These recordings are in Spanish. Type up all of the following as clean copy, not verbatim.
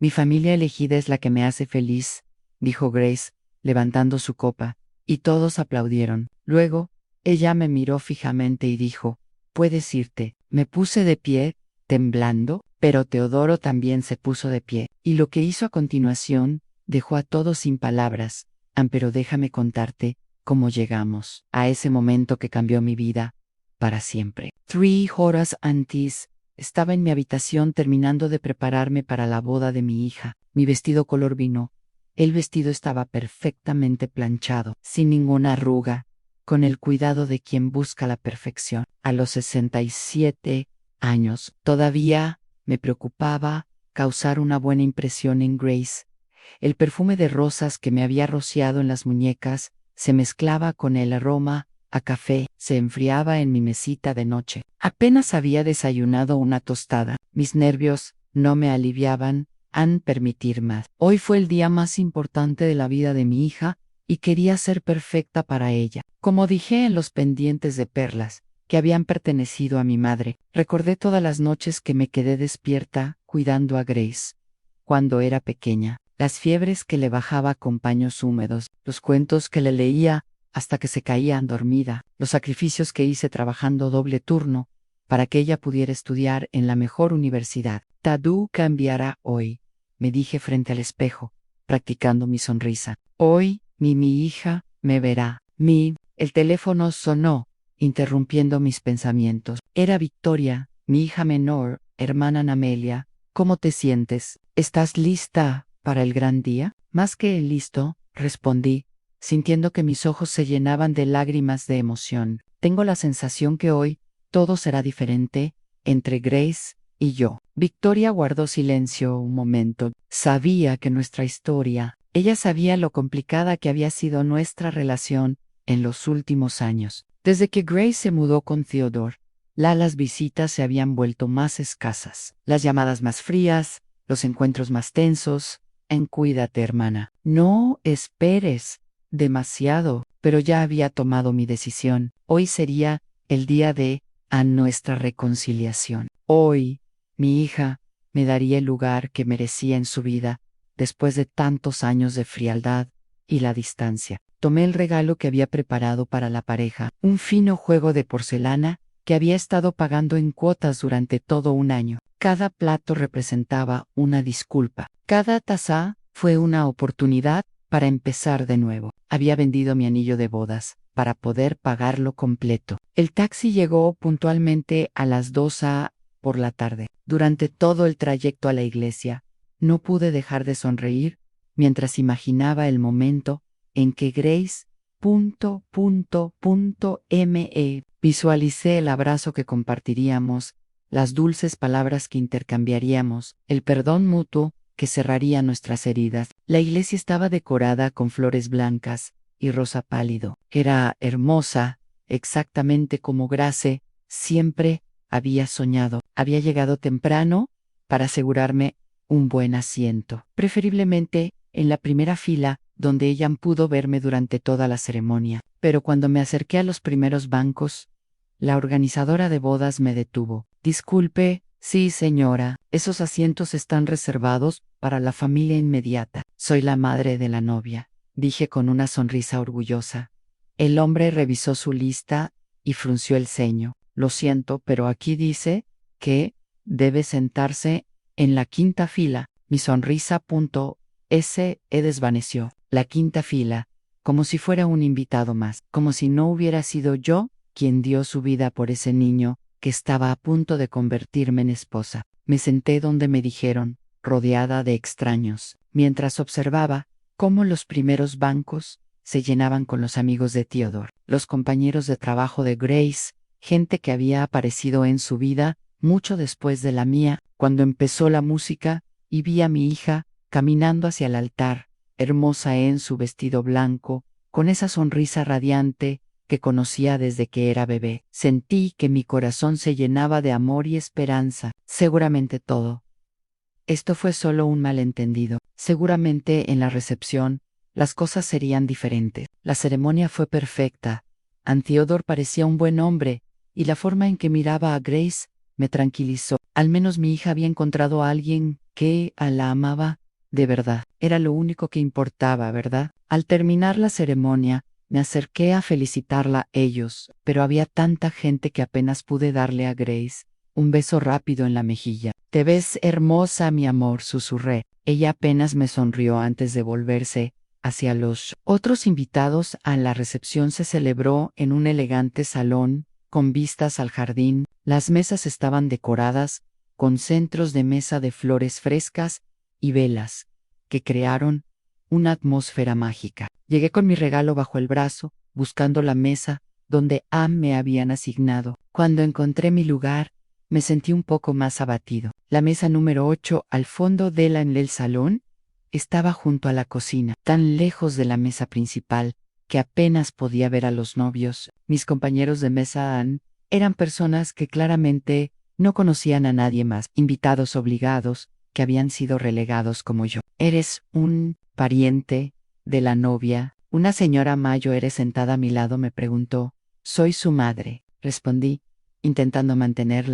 Mi familia elegida es la que me hace feliz, dijo Grace, levantando su copa, y todos aplaudieron. Luego, ella me miró fijamente y dijo, «Puedes irte». Me puse de pie, temblando, pero Teodoro también se puso de pie, y lo que hizo a continuación dejó a todos sin palabras. Pero déjame contarte cómo llegamos a ese momento que cambió mi vida para siempre. 3 horas antes, estaba en mi habitación terminando de prepararme para la boda de mi hija. Mi vestido color vino. El vestido estaba perfectamente planchado, sin ninguna arruga, con el cuidado de quien busca la perfección. A los 67 años, todavía me preocupaba causar una buena impresión en Grace. El perfume de rosas que me había rociado en las muñecas se mezclaba con el aroma a café, se enfriaba en mi mesita de noche. Apenas había desayunado una tostada. Mis nervios no me aliviaban permitir más. Hoy fue el día más importante de la vida de mi hija y quería ser perfecta para ella. Como dije en los pendientes de perlas, que habían pertenecido a mi madre, recordé todas las noches que me quedé despierta cuidando a Grace cuando era pequeña, las fiebres que le bajaba con paños húmedos, los cuentos que le leía hasta que se caía dormida, los sacrificios que hice trabajando doble turno para que ella pudiera estudiar en la mejor universidad. Todo cambiará hoy, me dije frente al espejo, practicando mi sonrisa. Hoy, mi hija me verá. El teléfono sonó, interrumpiendo mis pensamientos. Era Victoria, mi hija menor, hermana Amelia. ¿Cómo te sientes? ¿Estás lista para el gran día? Más que listo, respondí, sintiendo que mis ojos se llenaban de lágrimas de emoción. Tengo la sensación que hoy todo será diferente entre Grace y yo. Victoria guardó silencio un momento. Sabía que nuestra historia, ella sabía lo complicada que había sido nuestra relación en los últimos años. Desde que Grace se mudó con Theodore, las visitas se habían vuelto más escasas, las llamadas más frías, los encuentros más tensos. Cuídate, hermana. No esperes demasiado, pero ya había tomado mi decisión. Hoy sería el día de nuestra reconciliación. Hoy, mi hija me daría el lugar que merecía en su vida, después de tantos años de frialdad y la distancia. Tomé el regalo que había preparado para la pareja, un fino juego de porcelana que había estado pagando en cuotas durante todo un año. Cada plato representaba una disculpa. Cada taza fue una oportunidad para empezar de nuevo. Había vendido mi anillo de bodas para poder pagarlo completo. El taxi llegó puntualmente a las 2 por la tarde. Durante todo el trayecto a la iglesia, no pude dejar de sonreír mientras imaginaba el momento en que Grace... me visualicé el abrazo que compartiríamos, las dulces palabras que intercambiaríamos, el perdón mutuo que cerraría nuestras heridas. La iglesia estaba decorada con flores blancas y rosa pálido. Era hermosa, exactamente como Grace siempre había soñado. Había llegado temprano para asegurarme un buen asiento, preferiblemente en la primera fila, donde ella pudo verme durante toda la ceremonia. Pero cuando me acerqué a los primeros bancos, la organizadora de bodas me detuvo. Disculpe, sí, señora, esos asientos están reservados para la familia inmediata. Soy la madre de la novia, dije con una sonrisa orgullosa. El hombre revisó su lista y frunció el ceño. Lo siento, pero aquí dice que debe sentarse en la quinta fila. Mi sonrisa se desvaneció. La quinta fila, como si fuera un invitado más, como si no hubiera sido yo quien dio su vida por ese niño que estaba a punto de convertirme en esposa. Me senté donde me dijeron, rodeada de extraños, mientras observaba cómo los primeros bancos se llenaban con los amigos de Theodore, los compañeros de trabajo de Grace, gente que había aparecido en su vida mucho después de la mía. Cuando empezó la música y vi a mi hija caminando hacia el altar, hermosa en su vestido blanco, con esa sonrisa radiante que conocía desde que era bebé. Sentí que mi corazón se llenaba de amor y esperanza. Seguramente todo esto fue solo un malentendido. Seguramente en la recepción las cosas serían diferentes. La ceremonia fue perfecta. Theodore parecía un buen hombre, y la forma en que miraba a Grace me tranquilizó. Al menos mi hija había encontrado a alguien que la amaba de verdad. Era lo único que importaba, ¿verdad? Al terminar la ceremonia, me acerqué a felicitarla a ellos, pero había tanta gente que apenas pude darle a Grace un beso rápido en la mejilla. Te ves hermosa, mi amor, susurré. Ella apenas me sonrió antes de volverse hacia los otros invitados. A la recepción se celebró en un elegante salón, con vistas al jardín. Las mesas estaban decoradas con centros de mesa de flores frescas y velas, que crearon una atmósfera mágica. Llegué con mi regalo bajo el brazo, buscando la mesa donde me habían asignado. Cuando encontré mi lugar, me sentí un poco más abatido. La mesa número 8, al fondo en el salón, estaba junto a la cocina, tan lejos de la mesa principal que apenas podía ver a los novios. Mis compañeros de mesa eran personas que claramente no conocían a nadie más, invitados obligados, que habían sido relegados como yo. ¿Eres un pariente de la novia? Una señora mayor sentada a mi lado me preguntó. Soy su madre, respondí, intentando mantener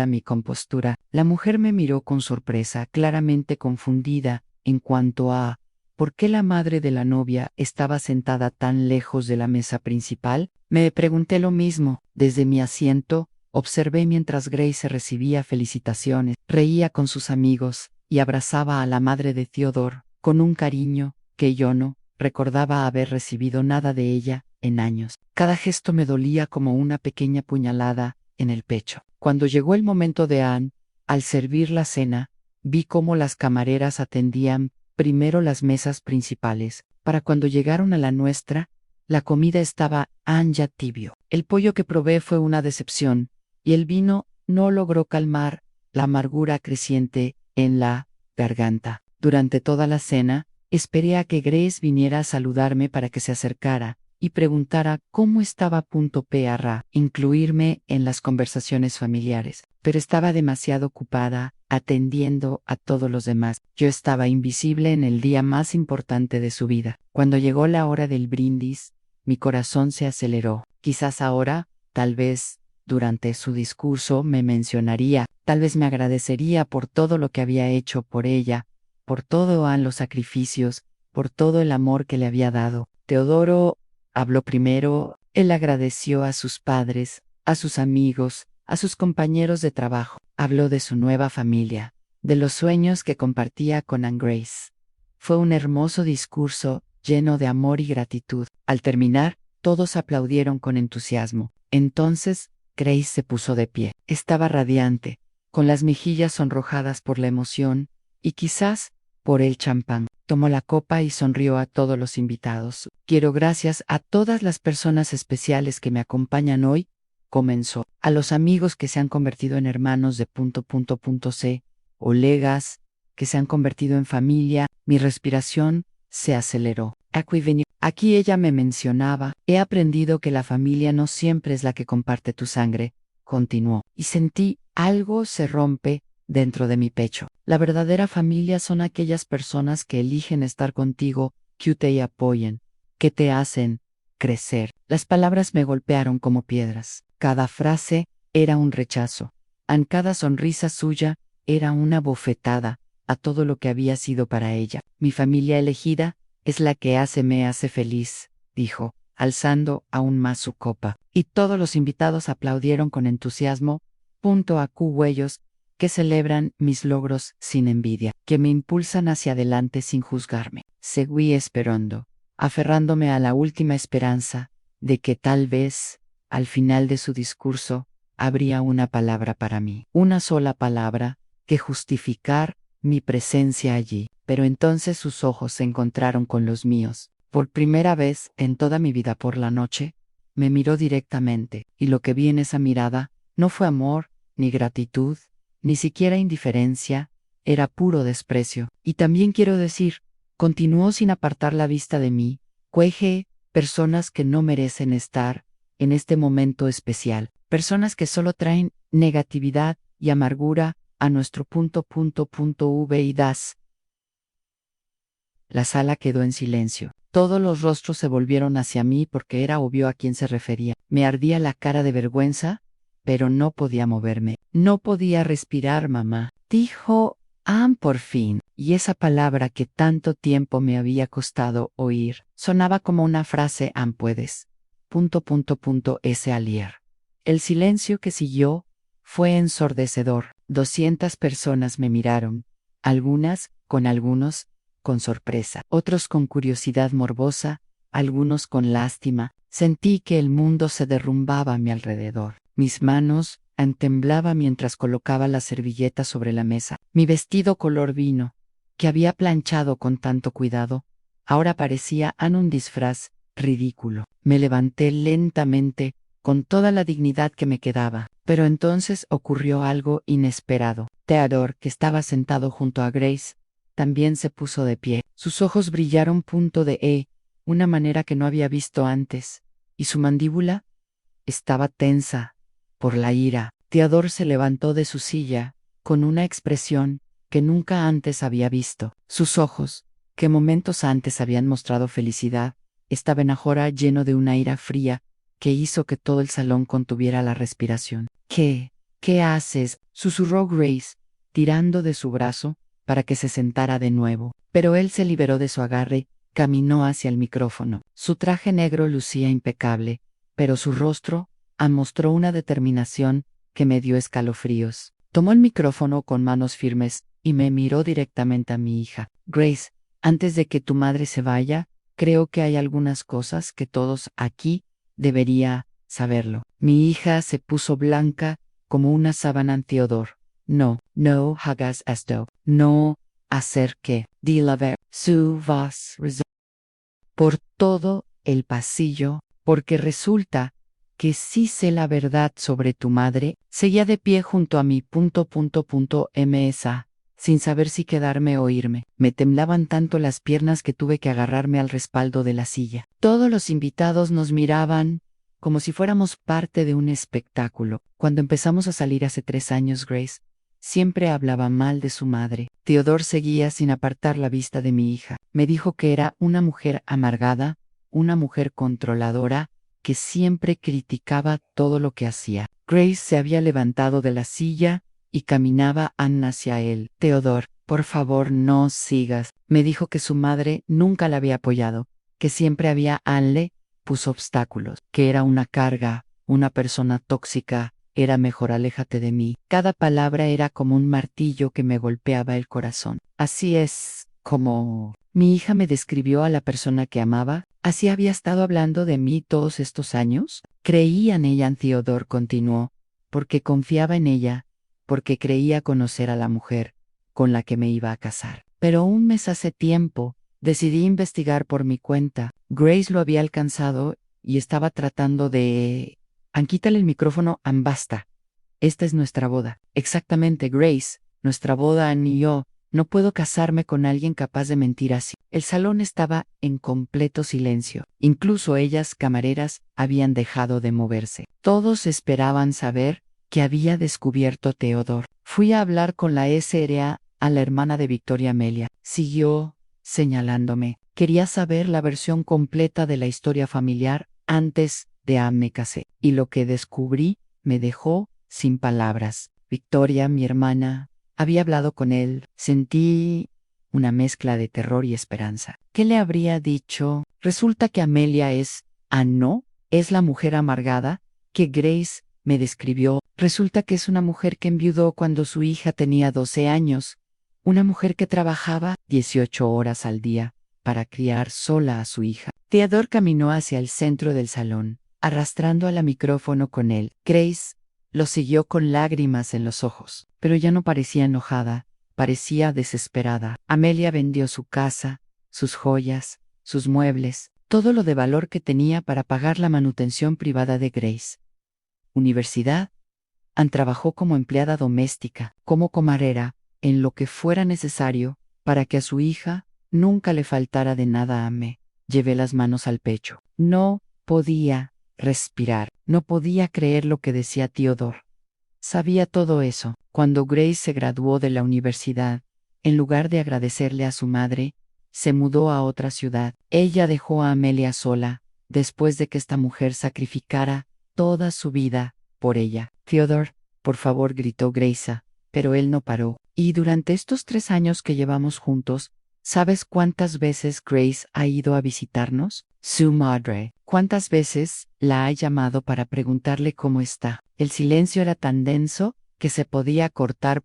mi compostura. La mujer me miró con sorpresa, claramente confundida en cuanto a por qué la madre de la novia estaba sentada tan lejos de la mesa principal. Me pregunté lo mismo. Desde mi asiento, observé mientras Grace recibía felicitaciones, reía con sus amigos y abrazaba a la madre de Theodore con un cariño que yo no recordaba haber recibido nada de ella en años. Cada gesto me dolía como una pequeña puñalada en el pecho. Cuando llegó el momento de Anne, al servir la cena, vi cómo las camareras atendían primero las mesas principales. Para cuando llegaron a la nuestra, la comida estaba ya tibio. El pollo que probé fue una decepción, y el vino no logró calmar la amargura creciente en la garganta. Durante toda la cena, esperé a que Grace viniera a saludarme para que se acercara y preguntara cómo estaba para incluirme en las conversaciones familiares, pero estaba demasiado ocupada atendiendo a todos los demás. Yo estaba invisible en el día más importante de su vida. Cuando llegó la hora del brindis, mi corazón se aceleró. Quizás ahora, tal vez, durante su discurso me mencionaría, tal vez me agradecería por todo lo que había hecho por ella, por todos los sacrificios, por todo el amor que le había dado. Teodoro habló primero. Él agradeció a sus padres, a sus amigos, a sus compañeros de trabajo. Habló de su nueva familia, de los sueños que compartía con Anne Grace. Fue un hermoso discurso lleno de amor y gratitud. Al terminar, todos aplaudieron con entusiasmo. Entonces, Grace se puso de pie. Estaba radiante, con las mejillas sonrojadas por la emoción y quizás por el champán. Tomó la copa y sonrió a todos los invitados. Quiero gracias a todas las personas especiales que me acompañan hoy, comenzó. A los amigos que se han convertido en hermanos de C, colegas que se han convertido en familia. Mi respiración se aceleró. Aquí ella me mencionaba. He aprendido que la familia no siempre es la que comparte tu sangre, continuó. Y sentí algo se rompe dentro de mi pecho. La verdadera familia son aquellas personas que eligen estar contigo, que te apoyen, que te hacen crecer. Las palabras me golpearon como piedras. Cada frase era un rechazo. En cada sonrisa suya era una bofetada a todo lo que había sido para ella. Mi familia elegida es la que me hace feliz, dijo, alzando aún más su copa. Y todos los invitados aplaudieron con entusiasmo. Huellos que celebran mis logros sin envidia, que me impulsan hacia adelante sin juzgarme. Seguí esperando, aferrándome a la última esperanza de que tal vez, al final de su discurso, habría una palabra para mí, una sola palabra, que justificar mi presencia allí. Pero entonces sus ojos se encontraron con los míos. Por primera vez en toda mi vida por la noche, me miró directamente, y lo que vi en esa mirada no fue amor, ni gratitud, ni siquiera indiferencia, era puro desprecio. Y también quiero decir, continuó sin apartar la vista de mí, personas que no merecen estar en este momento especial, personas que solo traen negatividad y amargura a nuestro V y das. La sala quedó en silencio. Todos los rostros se volvieron hacia mí porque era obvio a quién se refería. Me ardía la cara de vergüenza, pero no podía moverme. No podía respirar, mamá, dijo Por fin. Y esa palabra que tanto tiempo me había costado oír, sonaba como una frase puedes. S. Alier. El silencio que siguió fue ensordecedor. 200 personas me miraron, algunas, con sorpresa, otros con curiosidad morbosa, algunos con lástima. Sentí que el mundo se derrumbaba a mi alrededor. Mis manos temblaban mientras colocaba la servilleta sobre la mesa. Mi vestido color vino, que había planchado con tanto cuidado, ahora parecía un disfraz ridículo. Me levanté lentamente, con toda la dignidad que me quedaba. Pero entonces ocurrió algo inesperado. Theodore, que estaba sentado junto a Grace, también se puso de pie. Sus ojos brillaron una manera que no había visto antes, y su mandíbula estaba tensa por la ira. Theodore se levantó de su silla, con una expresión que nunca antes había visto. Sus ojos, que momentos antes habían mostrado felicidad, estaban ahora llenos de una ira fría que hizo que todo el salón contuviera la respiración. ¿Qué haces?, susurró Grace, tirando de su brazo para que se sentara de nuevo. Pero él se liberó de su agarre, caminó hacia el micrófono. Su traje negro lucía impecable, pero su rostro mostró una determinación que me dio escalofríos. Tomó el micrófono con manos firmes y me miró directamente a mi hija. Grace, antes de que tu madre se vaya, creo que hay algunas cosas que todos aquí debería saberlo. Mi hija se puso blanca como una sábana ante Theodore. No hagas esto. No hacer que. Di la ver. Su voz resonó por todo el pasillo, porque resulta que sí sé la verdad sobre tu madre. Seguía de pie junto a mi msa, sin saber si quedarme o irme. Me temblaban tanto las piernas que tuve que agarrarme al respaldo de la silla. Todos los invitados nos miraban como si fuéramos parte de un espectáculo. Cuando empezamos a salir hace 3 años, Grace siempre hablaba mal de su madre. Theodore seguía sin apartar la vista de mi hija. Me dijo que era una mujer amargada, una mujer controladora, que siempre criticaba todo lo que hacía. Grace se había levantado de la silla y caminaba hacia él. Theodore, por favor no sigas. Me dijo que su madre nunca la había apoyado, que siempre había puso obstáculos, que era una carga, una persona tóxica. Era mejor aléjate de mí. Cada palabra era como un martillo que me golpeaba el corazón. Así es como mi hija me describió a la persona que amaba. ¿Así había estado hablando de mí todos estos años? Creía en ella, Theodore continuó, porque confiaba en ella, porque creía conocer a la mujer con la que me iba a casar. Pero un mes hace tiempo, decidí investigar por mi cuenta. Grace lo había alcanzado y estaba tratando de... Quítale el micrófono, basta. Esta es nuestra boda. Exactamente, Grace, nuestra boda, ni yo. No puedo casarme con alguien capaz de mentir así. El salón estaba en completo silencio. Incluso ellas, camareras, habían dejado de moverse. Todos esperaban saber qué había descubierto Theodore. Fui a hablar con la SRA, a la hermana de Victoria Amelia. Siguió señalándome. Quería saber la versión completa de la historia familiar antes de me casé. Y lo que descubrí me dejó sin palabras. Victoria, mi hermana, había hablado con él. Sentí una mezcla de terror y esperanza. ¿Qué le habría dicho? Resulta que Amelia es la mujer amargada que Grace me describió. Resulta que es una mujer que enviudó cuando su hija tenía 12 años. Una mujer que trabajaba 18 horas al día para criar sola a su hija. Theodore caminó hacia el centro del salón, arrastrando a la micrófono con él. Grace lo siguió con lágrimas en los ojos, pero ya no parecía enojada, parecía desesperada. Amelia vendió su casa, sus joyas, sus muebles, todo lo de valor que tenía para pagar la manutención privada de Grace. Universidad. Trabajó como empleada doméstica, como camarera, en lo que fuera necesario, para que a su hija nunca le faltara de nada. Llevé las manos al pecho. No podía respirar. No podía creer lo que decía Theodore. Sabía todo eso. Cuando Grace se graduó de la universidad, en lugar de agradecerle a su madre, se mudó a otra ciudad. Ella dejó a Amelia sola, después de que esta mujer sacrificara toda su vida por ella. Theodore, por favor, gritó Grace, pero él no paró. Y durante estos 3 años que llevamos juntos, ¿sabes cuántas veces Grace ha ido a visitarnos? Su madre. ¿Cuántas veces la ha llamado para preguntarle cómo está? El silencio era tan denso que se podía cortar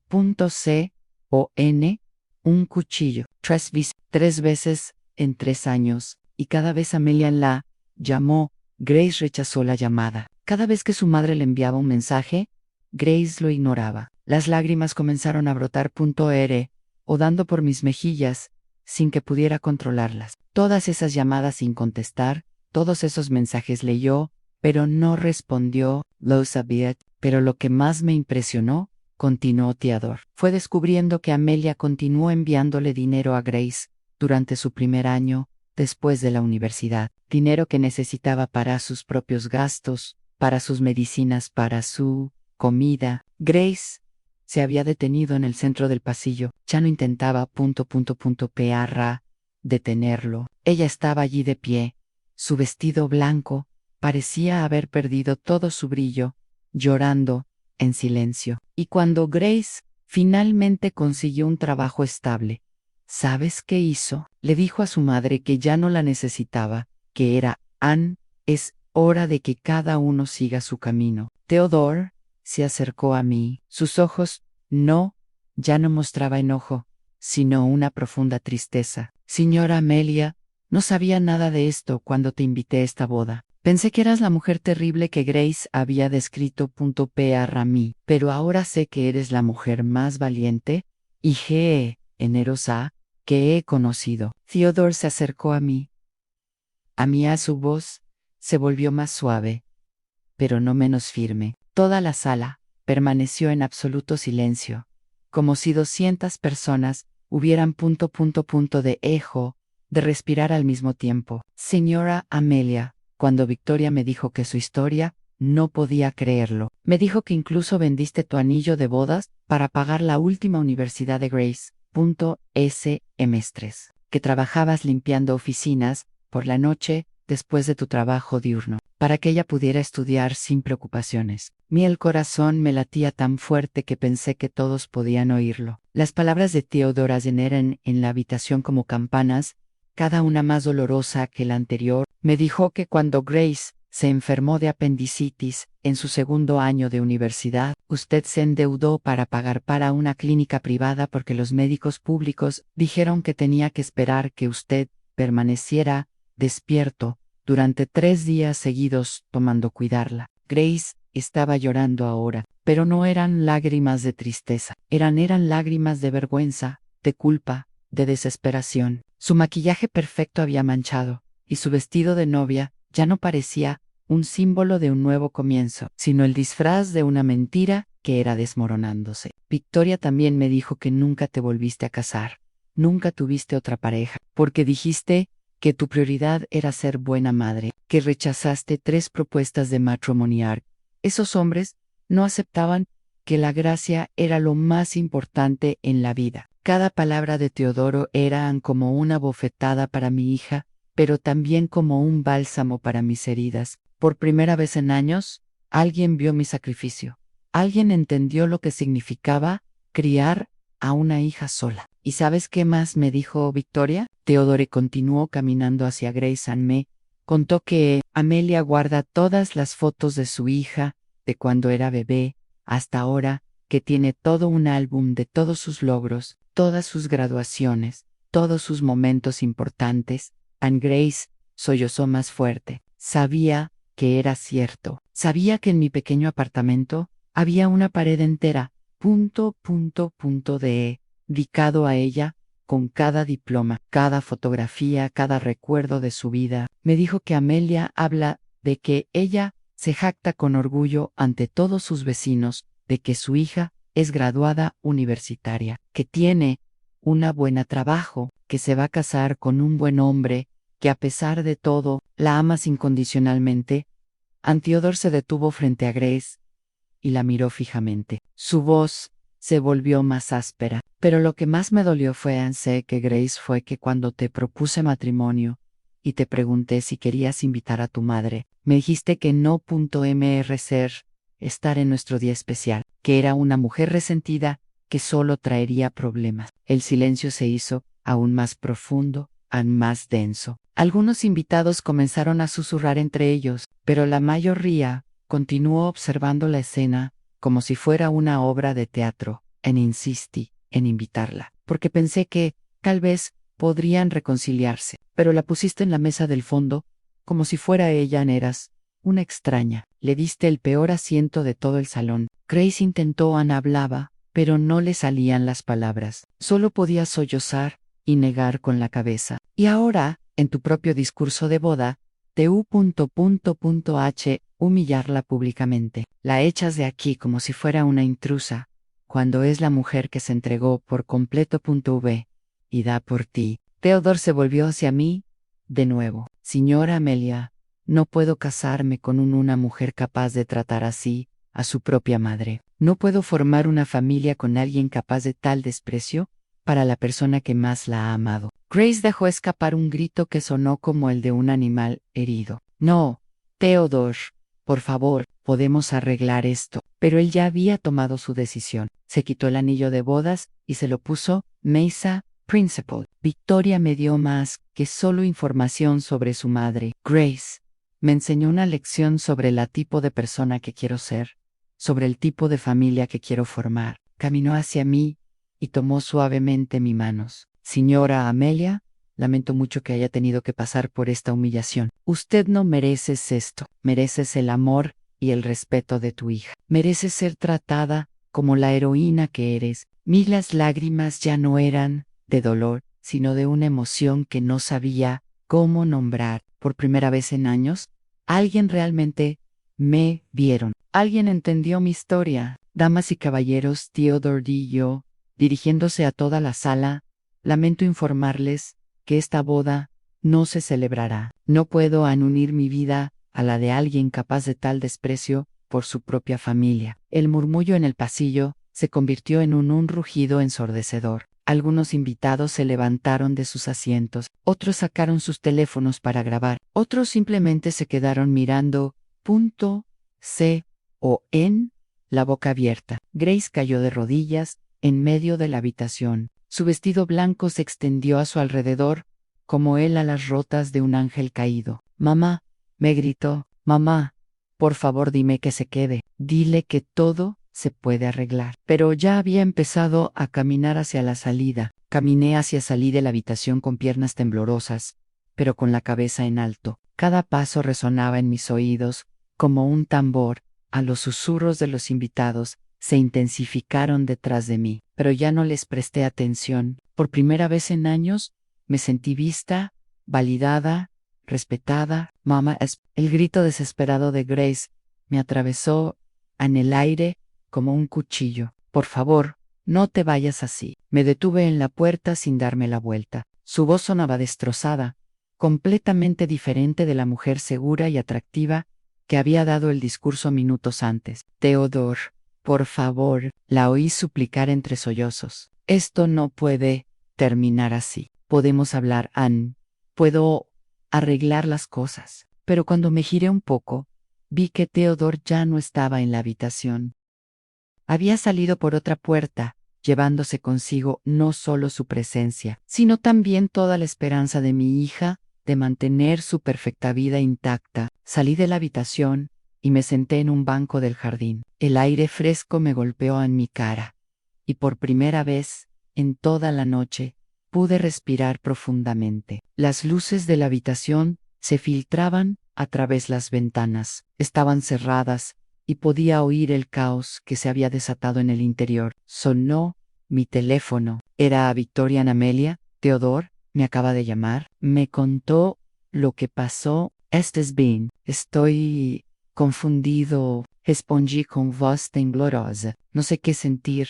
.c o n un cuchillo. 3 veces en 3 años, y cada vez Amelia la llamó, Grace rechazó la llamada. Cada vez que su madre le enviaba un mensaje, Grace lo ignoraba. Las lágrimas comenzaron a brotar .r o dando por mis mejillas, sin que pudiera controlarlas. Todas esas llamadas sin contestar, todos esos mensajes leyó, pero no respondió, lo sabía, pero lo que más me impresionó, continuó Theodore, fue descubriendo que Amelia continuó enviándole dinero a Grace durante su primer año, después de la universidad, dinero que necesitaba para sus propios gastos, para sus medicinas, para su comida. Grace se había detenido en el centro del pasillo, ya no intentaba para detenerlo. Ella estaba allí de pie, su vestido blanco parecía haber perdido todo su brillo, llorando en silencio. Y cuando Grace finalmente consiguió un trabajo estable, ¿sabes qué hizo? Le dijo a su madre que ya no la necesitaba, que era Anne, es hora de que cada uno siga su camino. Theodore se acercó a mí. Sus ojos ya no mostraba enojo, sino una profunda tristeza. Señora Amelia, no sabía nada de esto cuando te invité a esta boda. Pensé que eras la mujer terrible que Grace había descrito para mí, pero ahora sé que eres la mujer más valiente y generosa que he conocido. Theodore se acercó a mí. A su voz se volvió más suave, pero no menos firme. Toda la sala permaneció en absoluto silencio, como si 200 personas hubieran de eco, de respirar al mismo tiempo. Señora Amelia, cuando Victoria me dijo que su historia, no podía creerlo. Me dijo que incluso vendiste tu anillo de bodas para pagar la última universidad de Grace. Semestres. Que trabajabas limpiando oficinas por la noche después de tu trabajo diurno, para que ella pudiera estudiar sin preocupaciones. El corazón me latía tan fuerte que pensé que todos podían oírlo. Las palabras de Theodore eran en la habitación como campanas, cada una más dolorosa que la anterior. Me dijo que cuando Grace se enfermó de apendicitis en su segundo año de universidad, usted se endeudó para pagar para una clínica privada porque los médicos públicos dijeron que tenía que esperar que usted permaneciera despierto durante 3 días seguidos tomando cuidarla. Grace estaba llorando ahora, pero no eran lágrimas de tristeza, eran lágrimas de vergüenza, de culpa, de desesperación. Su maquillaje perfecto había manchado, y su vestido de novia ya no parecía un símbolo de un nuevo comienzo, sino el disfraz de una mentira que era desmoronándose. Victoria también me dijo que nunca te volviste a casar, nunca tuviste otra pareja, porque dijiste que tu prioridad era ser buena madre, que rechazaste 3 propuestas de matrimoniar. Esos hombres no aceptaban que la gracia era lo más importante en la vida. Cada palabra de Teodoro era como una bofetada para mi hija, pero también como un bálsamo para mis heridas. Por primera vez en años, alguien vio mi sacrificio. Alguien entendió lo que significaba criar a una hija sola. ¿Y sabes qué más me dijo Victoria? Theodore continuó caminando hacia Grace and me contó que Amelia guarda todas las fotos de su hija, de cuando era bebé, hasta ahora, que tiene todo un álbum de todos sus logros, todas sus graduaciones, todos sus momentos importantes. And Grace sollozó más fuerte. Sabía que era cierto. Sabía que en mi pequeño apartamento había una pared entera, dedicado a ella, con cada diploma, cada fotografía, cada recuerdo de su vida. Me dijo que Amelia habla de que ella se jacta con orgullo ante todos sus vecinos de que su hija es graduada universitaria, que tiene un buen trabajo, que se va a casar con un buen hombre, que a pesar de todo, la amas incondicionalmente. Theodore se detuvo frente a Grace y la miró fijamente. Su voz se volvió más áspera. Pero lo que más me dolió fue que Grace fue que cuando te propuse matrimonio y te pregunté si querías invitar a tu madre, me dijiste que no. Ser estar en nuestro día especial, que era una mujer resentida, que solo traería problemas. El silencio se hizo aún más profundo, aún más denso. Algunos invitados comenzaron a susurrar entre ellos, pero la mayoría continuó observando la escena como si fuera una obra de teatro. Insistí en invitarla, porque pensé que, tal vez, podrían reconciliarse. Pero la pusiste en la mesa del fondo, como si fuera ella Eras una extraña. Le diste el peor asiento de todo el salón. Grace intentó, Anne hablaba, pero no le salían las palabras. Solo podía sollozar y negar con la cabeza. Y ahora, en tu propio discurso de boda, humillarla públicamente. La echas de aquí como si fuera una intrusa, cuando es la mujer que se entregó por completo. Y da por ti. Theodore se volvió hacia mí, de nuevo. Señora Amelia, no puedo casarme con una mujer capaz de tratar así a su propia madre. No puedo formar una familia con alguien capaz de tal desprecio para la persona que más la ha amado. Grace dejó escapar un grito que sonó como el de un animal herido. No, Theodore, por favor, podemos arreglar esto. Pero él ya había tomado su decisión. Se quitó el anillo de bodas y se lo puso. Mesa Principal. Victoria me dio más que solo información sobre su madre. Grace me enseñó una lección sobre el tipo de persona que quiero ser, sobre el tipo de familia que quiero formar. Caminó hacia mí y tomó suavemente mis manos. Señora Amelia, lamento mucho que haya tenido que pasar por esta humillación. Usted no mereces esto. Mereces el amor y el respeto de tu hija. Mereces ser tratada como la heroína que eres. Las lágrimas ya no eran de dolor, sino de una emoción que no sabía cómo nombrar. Por primera vez en años, alguien realmente me vieron. Alguien entendió mi historia. Damas y caballeros, Theodore y yo, dirigiéndose a toda la sala, lamento informarles que esta boda no se celebrará. No puedo unir mi vida a la de alguien capaz de tal desprecio por su propia familia. El murmullo en el pasillo se convirtió en un rugido ensordecedor. Algunos invitados se levantaron de sus asientos, otros sacaron sus teléfonos para grabar, otros simplemente se quedaron mirando, la boca abierta. Grace cayó de rodillas en medio de la habitación. Su vestido blanco se extendió a su alrededor, como él a las rotas de un ángel caído. Mamá, me gritó, mamá, por favor dime que se quede. Dile que todo se puede arreglar. Pero ya había empezado a caminar hacia la salida. Salí de la habitación con piernas temblorosas, pero con la cabeza en alto. Cada paso resonaba en mis oídos, como un tambor. A los susurros de los invitados se intensificaron detrás de mí, pero ya no les presté atención. Por primera vez en años, me sentí vista, validada, respetada. Mamá, el grito desesperado de Grace me atravesó en el aire como un cuchillo. Por favor, no te vayas así. Me detuve en la puerta sin darme la vuelta. Su voz sonaba destrozada, completamente diferente de la mujer segura y atractiva que había dado el discurso minutos antes. Theodore, por favor, la oí suplicar entre sollozos. Esto no puede terminar así. Podemos hablar, Anne. Puedo arreglar las cosas. Pero cuando me giré un poco, vi que Theodore ya no estaba en la habitación. Había salido por otra puerta, llevándose consigo no solo su presencia, sino también toda la esperanza de mi hija de mantener su perfecta vida intacta. Salí de la habitación y me senté en un banco del jardín. El aire fresco me golpeó en mi cara, y por primera vez, en toda la noche, pude respirar profundamente. Las luces de la habitación se filtraban a través las ventanas. Estaban cerradas, y podía oír el caos que se había desatado en el interior. Sonó mi teléfono. Era Victoria Amelia. Theodore me acaba de llamar. Me contó lo que pasó. Estés bien. Estoy confundido. Respondí con voz temblorosa. No sé qué sentir.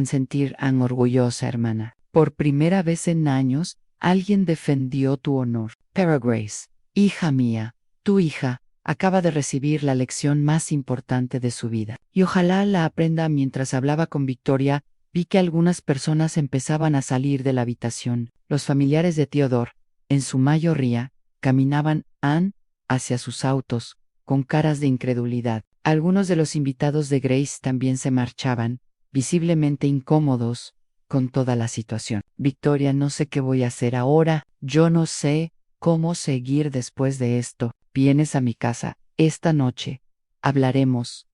Sentir orgullosa, hermana. Por primera vez en años, alguien defendió tu honor. Pero Grace, hija mía, tu hija, acaba de recibir la lección más importante de su vida. Y ojalá la aprenda. Mientras hablaba con Victoria, vi que algunas personas empezaban a salir de la habitación. Los familiares de Theodore, en su mayoría, caminaban hacia sus autos, con caras de incredulidad. Algunos de los invitados de Grace también se marchaban, visiblemente incómodos con toda la situación. Victoria, no sé qué voy a hacer ahora, yo no sé cómo seguir después de esto. Vienes a mi casa esta noche. Hablaremos,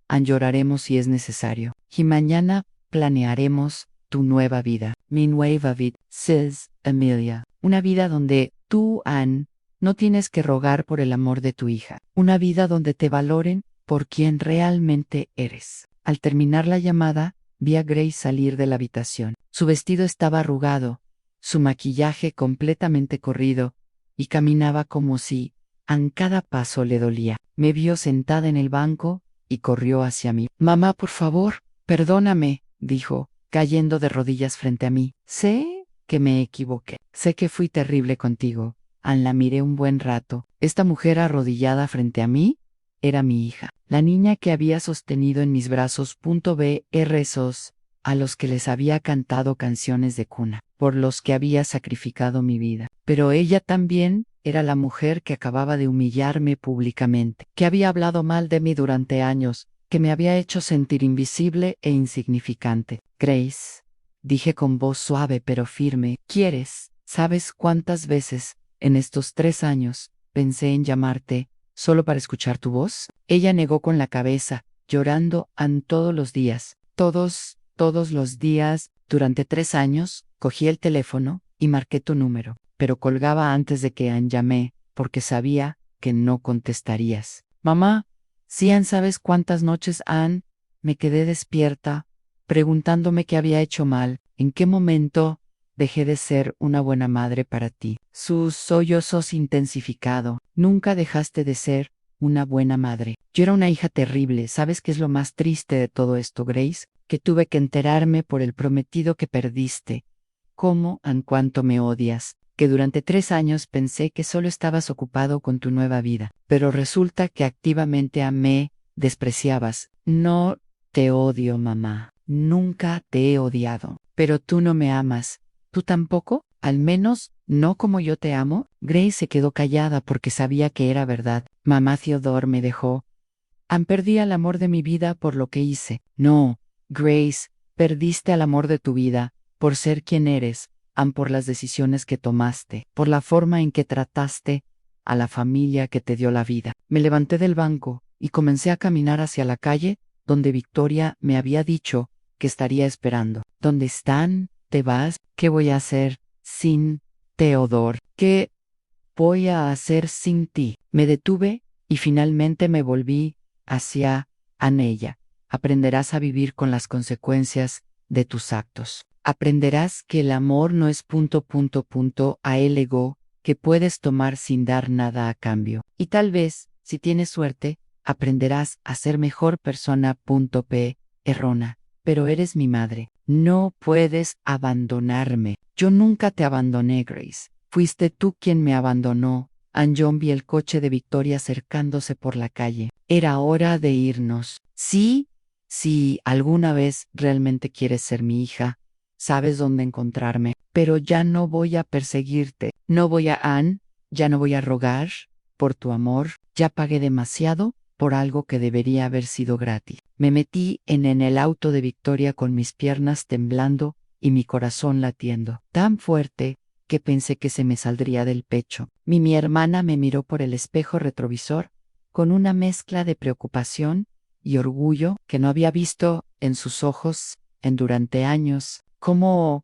lloraremos si es necesario. Y mañana planearemos tu nueva vida. Mi nueva vida, says Amelia. Una vida donde tú, Anne, no tienes que rogar por el amor de tu hija. Una vida donde te valoren por quien realmente eres. Al terminar la llamada, vi a Grace salir de la habitación. Su vestido estaba arrugado, su maquillaje completamente corrido, y caminaba como si a cada paso le dolía. Me vio sentada en el banco y corrió hacia mí. Mamá, por favor, perdóname, dijo, cayendo de rodillas frente a mí. Sé que me equivoqué. Sé que fui terrible contigo. Anne la miré un buen rato. Esta mujer arrodillada frente a mí era mi hija, la niña que había sostenido en mis brazos. Esos a los que les había cantado canciones de cuna, por los que había sacrificado mi vida. Pero ella también era la mujer que acababa de humillarme públicamente, que había hablado mal de mí durante años, que me había hecho sentir invisible e insignificante. Grace, dije con voz suave pero firme, ¿sabes cuántas veces en estos 3 años pensé en llamarte solo para escuchar tu voz? Ella negó con la cabeza, llorando todos los días. Todos los días, durante 3 años, cogí el teléfono y marqué tu número, pero colgaba antes de que Anne llamé, porque sabía que no contestarías. Mamá, si Anne, ¿sabes cuántas noches, Anne, me quedé despierta, preguntándome qué había hecho mal, en qué momento dejé de ser una buena madre para ti? Sus sollozos intensificado. Nunca dejaste de ser una buena madre. Yo era una hija terrible. ¿Sabes qué es lo más triste de todo esto, Grace? Que tuve que enterarme por el prometido que perdiste. ¿Cómo, en cuánto me odias? Que durante 3 años pensé que solo estabas ocupado con tu nueva vida, pero resulta que activamente me despreciabas. No te odio, mamá. Nunca te he odiado. Pero tú no me amas. ¿Tú tampoco? Al menos, no como yo te amo. Grace se quedó callada porque sabía que era verdad. Mamá Theodore me dejó. Perdí al amor de mi vida por lo que hice. No, Grace, perdiste al amor de tu vida, por ser quien eres, por las decisiones que tomaste, por la forma en que trataste a la familia que te dio la vida. Me levanté del banco y comencé a caminar hacia la calle donde Victoria me había dicho que estaría esperando. ¿Dónde están? ¿Te vas? ¿Qué voy a hacer sin Theodore? ¿Qué voy a hacer sin ti? Me detuve y finalmente me volví hacia Anella. Aprenderás a vivir con las consecuencias de tus actos. Aprenderás que el amor no es a el ego que puedes tomar sin dar nada a cambio. Y tal vez, si tienes suerte, aprenderás a ser mejor persona. Errona. Pero eres mi madre. No puedes abandonarme. Yo nunca te abandoné, Grace. Fuiste tú quien me abandonó. John vi el coche de Victoria acercándose por la calle. Era hora de irnos. Sí, si alguna vez realmente quieres ser mi hija, sabes dónde encontrarme. Pero ya no voy a perseguirte. No voy a Anne, ya no voy a rogar por tu amor. Ya pagué demasiado por algo que debería haber sido gratis. Me metí en el auto de Victoria con mis piernas temblando y mi corazón latiendo tan fuerte que pensé que se me saldría del pecho. Mi hermana me miró por el espejo retrovisor con una mezcla de preocupación y orgullo que no había visto en sus ojos durante años. ¿Cómo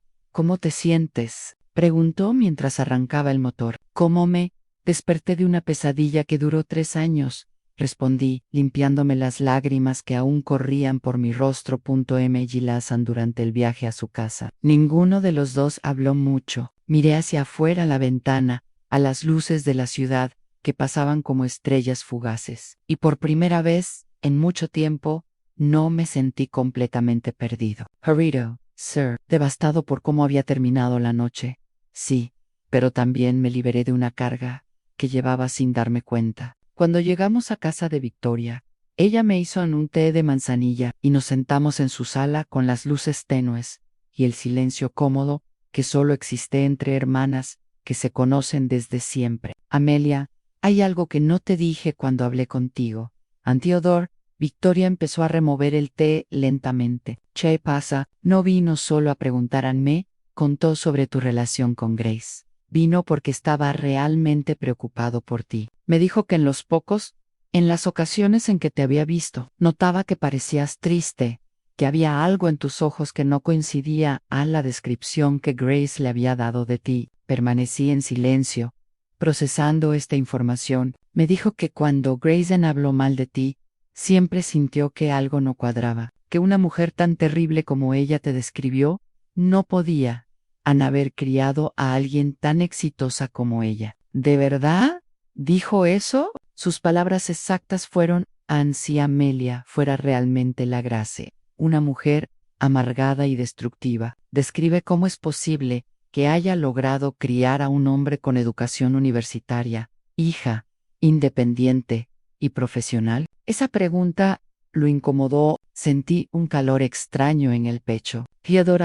te sientes?, preguntó mientras arrancaba el motor. ¿Cómo me desperté de una pesadilla que duró 3 años? Respondí, limpiándome las lágrimas que aún corrían por mi rostro. Lazan durante el viaje a su casa. Ninguno de los dos habló mucho. Miré hacia afuera la ventana, a las luces de la ciudad que pasaban como estrellas fugaces. Y por primera vez, en mucho tiempo, no me sentí completamente perdido. Herido, sir, devastado por cómo había terminado la noche. Sí, pero también me liberé de una carga que llevaba sin darme cuenta. Cuando llegamos a casa de Victoria, ella me hizo un té de manzanilla y nos sentamos en su sala con las luces tenues y el silencio cómodo que solo existe entre hermanas que se conocen desde siempre. Amelia, hay algo que no te dije cuando hablé contigo. Theodore Victoria empezó a remover el té lentamente. ¿Qué pasa? No vino solo a preguntarme, contó sobre tu relación con Grace. Vino porque estaba realmente preocupado por ti. Me dijo que en las ocasiones en que te había visto, notaba que parecías triste, que había algo en tus ojos que no coincidía a la descripción que Grace le había dado de ti. Permanecí en silencio, procesando esta información. Me dijo que cuando Grayson habló mal de ti, siempre sintió que algo no cuadraba, que una mujer tan terrible como ella te describió, no podía haber criado a alguien tan exitosa como ella. ¿De verdad? ¿Dijo eso? Sus palabras exactas fueron: si Amelia fuera realmente la Grace, una mujer amargada y destructiva. Describe cómo es posible que haya logrado criar a un hombre con educación universitaria, hija, independiente y profesional. Esa pregunta lo incomodó, sentí un calor extraño en el pecho. Theodore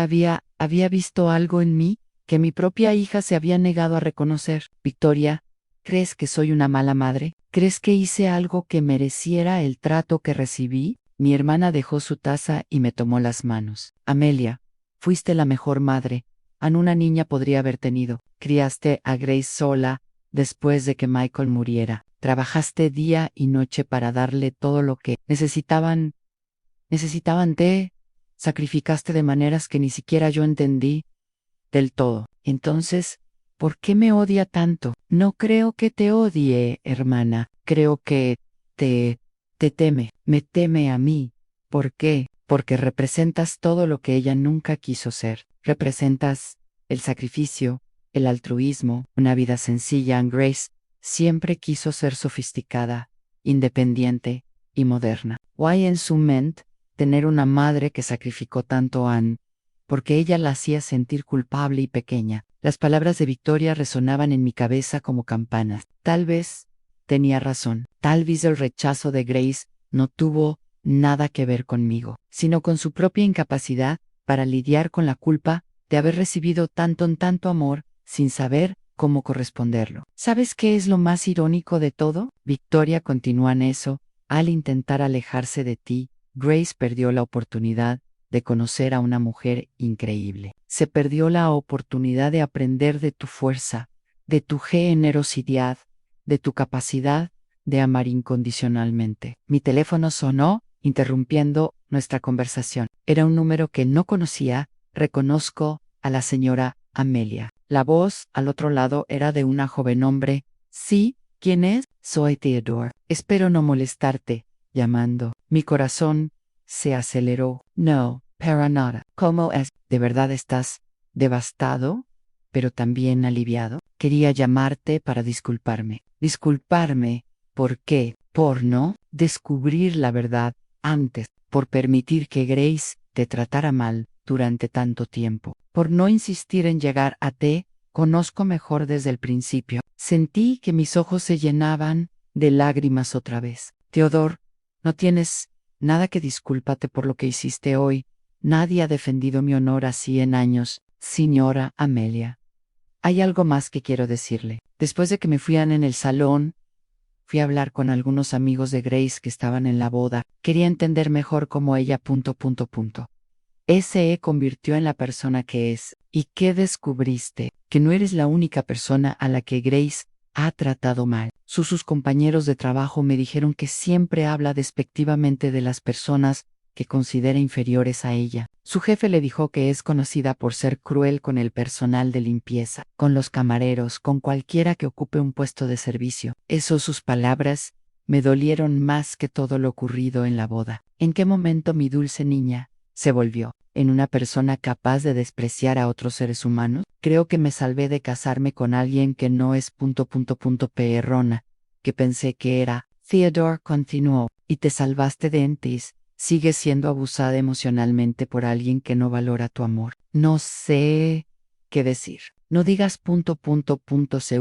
había visto algo en mí que mi propia hija se había negado a reconocer. Victoria, ¿crees que soy una mala madre? ¿Crees que hice algo que mereciera el trato que recibí? Mi hermana dejó su taza y me tomó las manos. Amelia, fuiste la mejor madre una niña podría haber tenido. Criaste a Grace sola después de que Michael muriera. Trabajaste día y noche para darle todo lo que necesitaban. Te sacrificaste de maneras que ni siquiera yo entendí del todo. Entonces, ¿por qué me odia tanto? No creo que te odie, hermana. Creo que te teme. Me teme a mí. ¿Por qué? Porque representas todo lo que ella nunca quiso ser. Representas el sacrificio, el altruismo, una vida sencilla. Grace siempre quiso ser sofisticada, independiente y moderna. Why en su mente tener una madre que sacrificó tanto porque ella la hacía sentir culpable y pequeña. Las palabras de Victoria resonaban en mi cabeza como campanas. Tal vez tenía razón. Tal vez el rechazo de Grace no tuvo nada que ver conmigo, sino con su propia incapacidad para lidiar con la culpa de haber recibido tanto amor sin saber cómo corresponderlo. ¿Sabes qué es lo más irónico de todo? Victoria continúa en eso. Al intentar alejarse de ti, Grace perdió la oportunidad de conocer a una mujer increíble. Se perdió la oportunidad de aprender de tu fuerza, de tu generosidad, de tu capacidad de amar incondicionalmente. Mi teléfono sonó, interrumpiendo nuestra conversación. Era un número que no conocía. Reconozco a la señora Amelia. La voz al otro lado era de un joven hombre. Sí, ¿quién es? Soy Theodore. Espero no molestarte, llamando. Mi corazón se aceleró. No, para nada. ¿Cómo es? ¿De verdad estás devastado, pero también aliviado? Quería llamarte para disculparme. ¿Disculparme? ¿Por qué? Por no descubrir la verdad antes, por permitir que Grace te tratara mal durante tanto tiempo, por no insistir en llegar a te conozco mejor desde el principio. Sentí que mis ojos se llenaban de lágrimas otra vez. Theodore, no tienes nada que discúlpate por lo que hiciste hoy. Nadie ha defendido mi honor así en años, señora Amelia. Hay algo más que quiero decirle. Después de que me fui en el salón, fui a hablar con algunos amigos de Grace que estaban en la boda. Quería entender mejor cómo ella... Se convirtió en la persona que es. ¿Y qué descubriste? Que no eres la única persona a la que Grace ha tratado mal. Sus compañeros de trabajo me dijeron que siempre habla despectivamente de las personas que considera inferiores a ella. Su jefe le dijo que es conocida por ser cruel con el personal de limpieza, con los camareros, con cualquiera que ocupe un puesto de servicio. Sus palabras me dolieron más que todo lo ocurrido en la boda. ¿En qué momento mi dulce niña se volvió en una persona capaz de despreciar a otros seres humanos? Creo que me salvé de casarme con alguien que no es perrona, que pensé que era. Theodore continuó. Y te salvaste de Entis. Sigues siendo abusada emocionalmente por alguien que no valora tu amor. No sé qué decir. No digas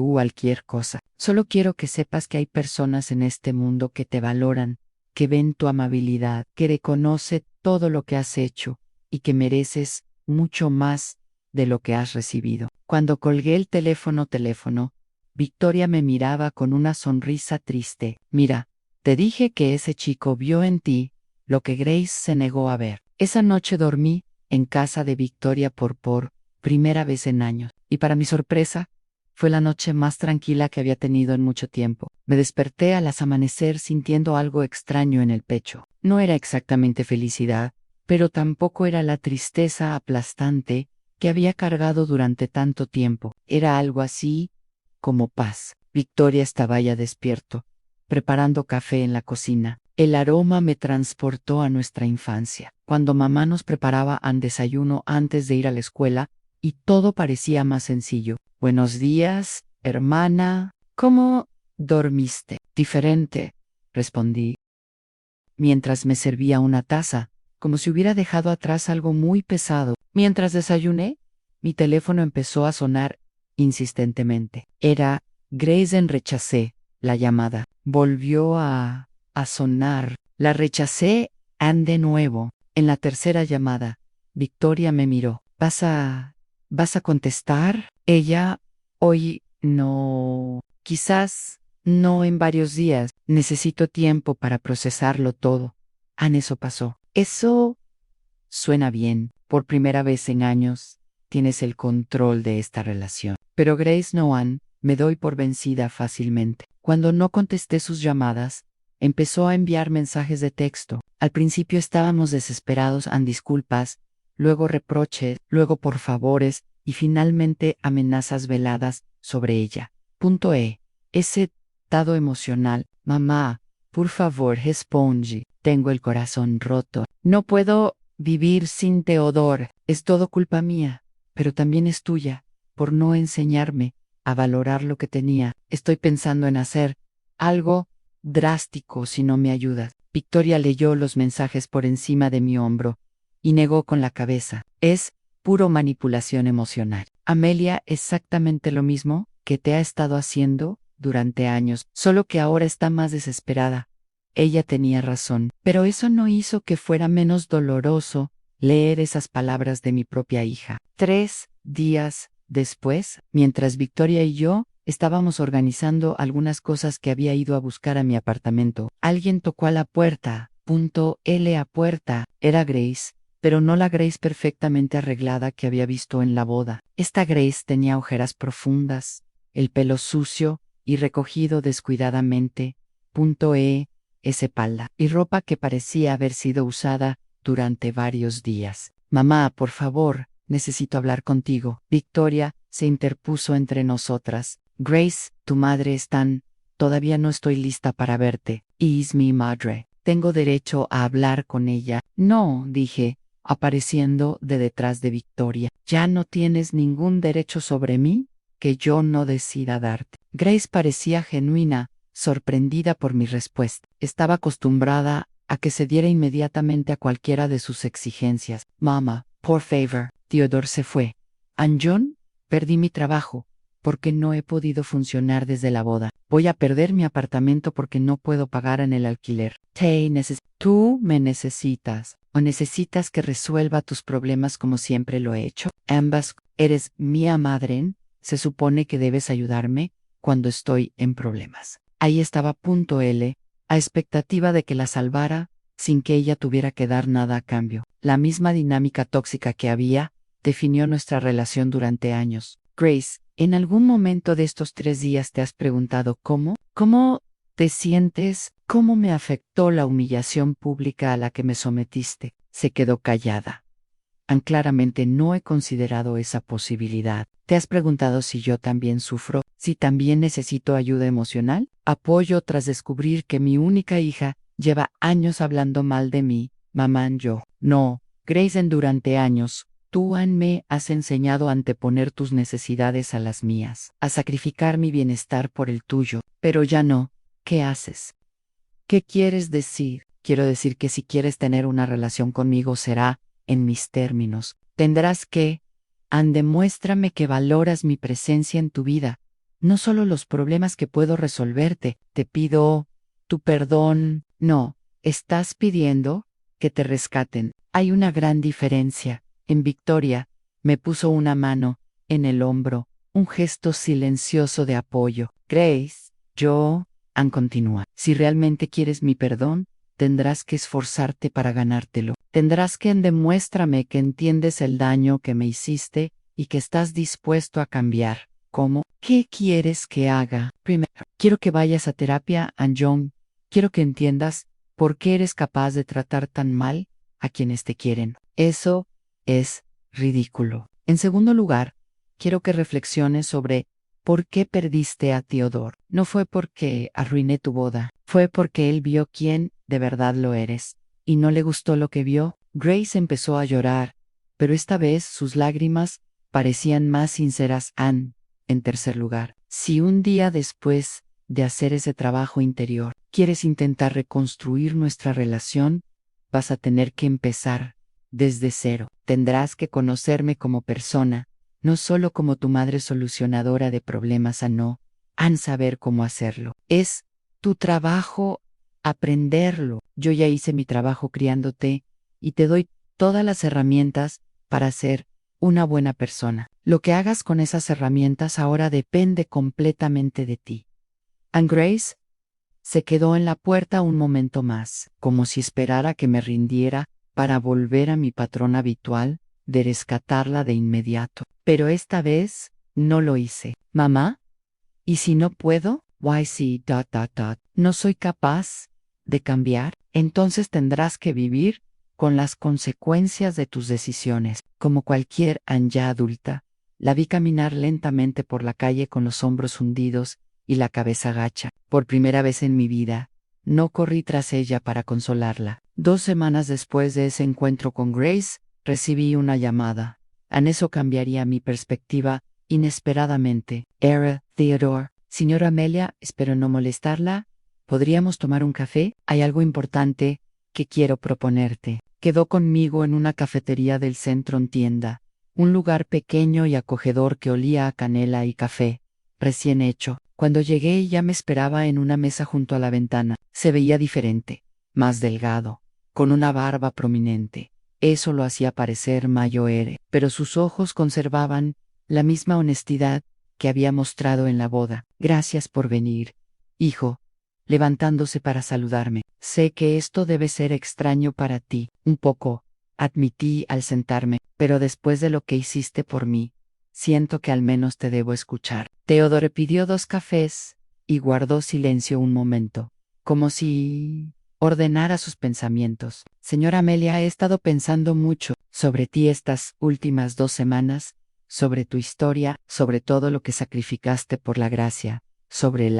cualquier cosa. Solo quiero que sepas que hay personas en este mundo que te valoran, que ven tu amabilidad, que reconoce todo lo que has hecho y que mereces mucho más de lo que has recibido. Cuando colgué el teléfono, Victoria me miraba con una sonrisa triste. Mira, Te dije que ese chico vio en ti lo que Grace se negó a ver. Esa noche dormí en casa de Victoria por primera vez en años. Y para mi sorpresa, fue la noche más tranquila que había tenido en mucho tiempo. Me desperté al amanecer sintiendo algo extraño en el pecho. No era exactamente felicidad, pero tampoco era la tristeza aplastante que había cargado durante tanto tiempo. Era algo así como paz. Victoria estaba ya despierto, preparando café en la cocina. El aroma me transportó a nuestra infancia, cuando mamá nos preparaba un desayuno antes de ir a la escuela y todo parecía más sencillo. Buenos días, hermana. ¿Cómo dormiste? Diferente, respondí, mientras me servía una taza, como si hubiera dejado atrás algo muy pesado. Mientras desayuné, mi teléfono empezó a sonar insistentemente. Era Grace. Rechacé la llamada. Volvió a sonar. La rechacé de nuevo. En la tercera llamada, Victoria me miró. ¿Vas a contestar? Ella, hoy no. Quizás no en varios días. Necesito tiempo para procesarlo todo. Eso pasó. Eso suena bien. Por primera vez en años, tienes el control de esta relación. Pero Grace no. Me doy por vencida fácilmente. Cuando no contesté sus llamadas, empezó a enviar mensajes de texto. Al principio estábamos desesperados en disculpas, luego reproches, luego por favores y finalmente amenazas veladas sobre ella. Ese estado emocional. Mamá, por favor, responde. Tengo el corazón roto. No puedo vivir sin Theodore. Es todo culpa mía, pero también es tuya, por no enseñarme a valorar lo que tenía. Estoy pensando en hacer algo drástico si no me ayudas. Victoria leyó los mensajes por encima de mi hombro y negó con la cabeza. Es puro manipulación emocional. Amelia, exactamente lo mismo que te ha estado haciendo durante años, solo que ahora está más desesperada. Ella tenía razón, pero eso no hizo que fuera menos doloroso leer esas palabras de mi propia hija. 3 días después, mientras Victoria y yo estábamos organizando algunas cosas que había ido a buscar a mi apartamento, alguien tocó a la puerta. La puerta. Era Grace, pero no la Grace perfectamente arreglada que había visto en la boda. Esta Grace tenía ojeras profundas, el pelo sucio y recogido descuidadamente. Espalda y ropa que parecía haber sido usada durante varios días. Mamá, por favor, necesito hablar contigo. Victoria se interpuso entre nosotras. Grace, tu madre todavía no estoy lista para verte. Y es mi madre. Tengo derecho a hablar con ella. No, dije, apareciendo de detrás de Victoria. ¿Ya no tienes ningún derecho sobre mí que yo no decida darte? Grace parecía genuina, sorprendida por mi respuesta. Estaba acostumbrada a que cediera inmediatamente a cualquiera de sus exigencias. Mamá, por favor. Theodore se fue. John, perdí mi trabajo porque no he podido funcionar desde la boda. Voy a perder mi apartamento porque no puedo pagar en el alquiler. Tú me necesitas o necesitas que resuelva tus problemas como siempre lo he hecho. Ambas, eres mi madre. Se supone que debes ayudarme cuando estoy en problemas. Ahí estaba a expectativa de que la salvara sin que ella tuviera que dar nada a cambio. La misma dinámica tóxica que había definió nuestra relación durante años. Grace, ¿en algún momento de estos 3 días te has preguntado cómo te sientes? ¿Cómo me afectó la humillación pública a la que me sometiste? Se quedó callada. Claramente no he considerado esa posibilidad. ¿Te has preguntado si yo también sufro? ¿Si también necesito ayuda emocional? Apoyo tras descubrir que mi única hija lleva años hablando mal de mí, mamá. Yo. No, Grace, durante años, tú me has enseñado a anteponer tus necesidades a las mías, a sacrificar mi bienestar por el tuyo, pero ya no. ¿Qué haces? ¿Qué quieres decir? Quiero decir que si quieres tener una relación conmigo será en mis términos. Tendrás que, demuéstrame que valoras mi presencia en tu vida, no solo los problemas que puedo resolverte. Te pido tu perdón. No, estás pidiendo que te rescaten. Hay una gran diferencia. En Victoria, me puso una mano en el hombro, un gesto silencioso de apoyo. Grace, yo, continúa. Si realmente quieres mi perdón, tendrás que esforzarte para ganártelo. Tendrás que demuéstrame que entiendes el daño que me hiciste y que estás dispuesto a cambiar. ¿Cómo? ¿Qué quieres que haga? Primero, quiero que vayas a terapia, Anjong. Quiero que entiendas por qué eres capaz de tratar tan mal a quienes te quieren. Eso es ridículo. En segundo lugar, quiero que reflexiones sobre por qué perdiste a Theodore. No fue porque arruiné tu boda, fue porque él vio quién de verdad lo eres. Y no le gustó lo que vio. Grace empezó a llorar, pero esta vez sus lágrimas parecían más sinceras. Anne, en tercer lugar, si un día después de hacer ese trabajo interior quieres intentar reconstruir nuestra relación, vas a tener que empezar desde cero. Tendrás que conocerme como persona, no solo como tu madre solucionadora de problemas. Han saber cómo hacerlo. Es tu trabajo aprenderlo. Yo ya hice mi trabajo criándote y te doy todas las herramientas para ser una buena persona. Lo que hagas con esas herramientas ahora depende completamente de ti. And Grace se quedó en la puerta un momento más, como si esperara que me rindiera para volver a mi patrón habitual de rescatarla de inmediato. Pero esta vez no lo hice. Mamá, ¿y si no puedo? Why sí, no soy capaz de cambiar. Entonces tendrás que vivir con las consecuencias de tus decisiones. Como cualquier Anya adulta, la vi caminar lentamente por la calle con los hombros hundidos y la cabeza gacha. Por primera vez en mi vida, no corrí tras ella para consolarla. 2 semanas después de ese encuentro con Grace, recibí una llamada. En eso cambiaría mi perspectiva inesperadamente. Era Theodore. Señora Amelia, espero no molestarla. ¿Podríamos tomar un café? Hay algo importante que quiero proponerte. Quedó conmigo en una cafetería del centro en tienda, un lugar pequeño y acogedor que olía a canela y café recién hecho. Cuando llegué ya me esperaba en una mesa junto a la ventana. Se veía diferente, más delgado, con una barba prominente. Eso lo hacía parecer mayor, pero sus ojos conservaban la misma honestidad que había mostrado en la boda. Gracias por venir, hijo, levantándose para saludarme. Sé que esto debe ser extraño para ti. Un poco, admití al sentarme, pero después de lo que hiciste por mí, siento que al menos te debo escuchar. Theodore pidió 2 cafés y guardó silencio un momento, como si ordenara sus pensamientos. Señora Amelia, he estado pensando mucho sobre ti estas últimas 2 semanas, sobre tu historia, sobre todo lo que sacrificaste por la gracia, sobre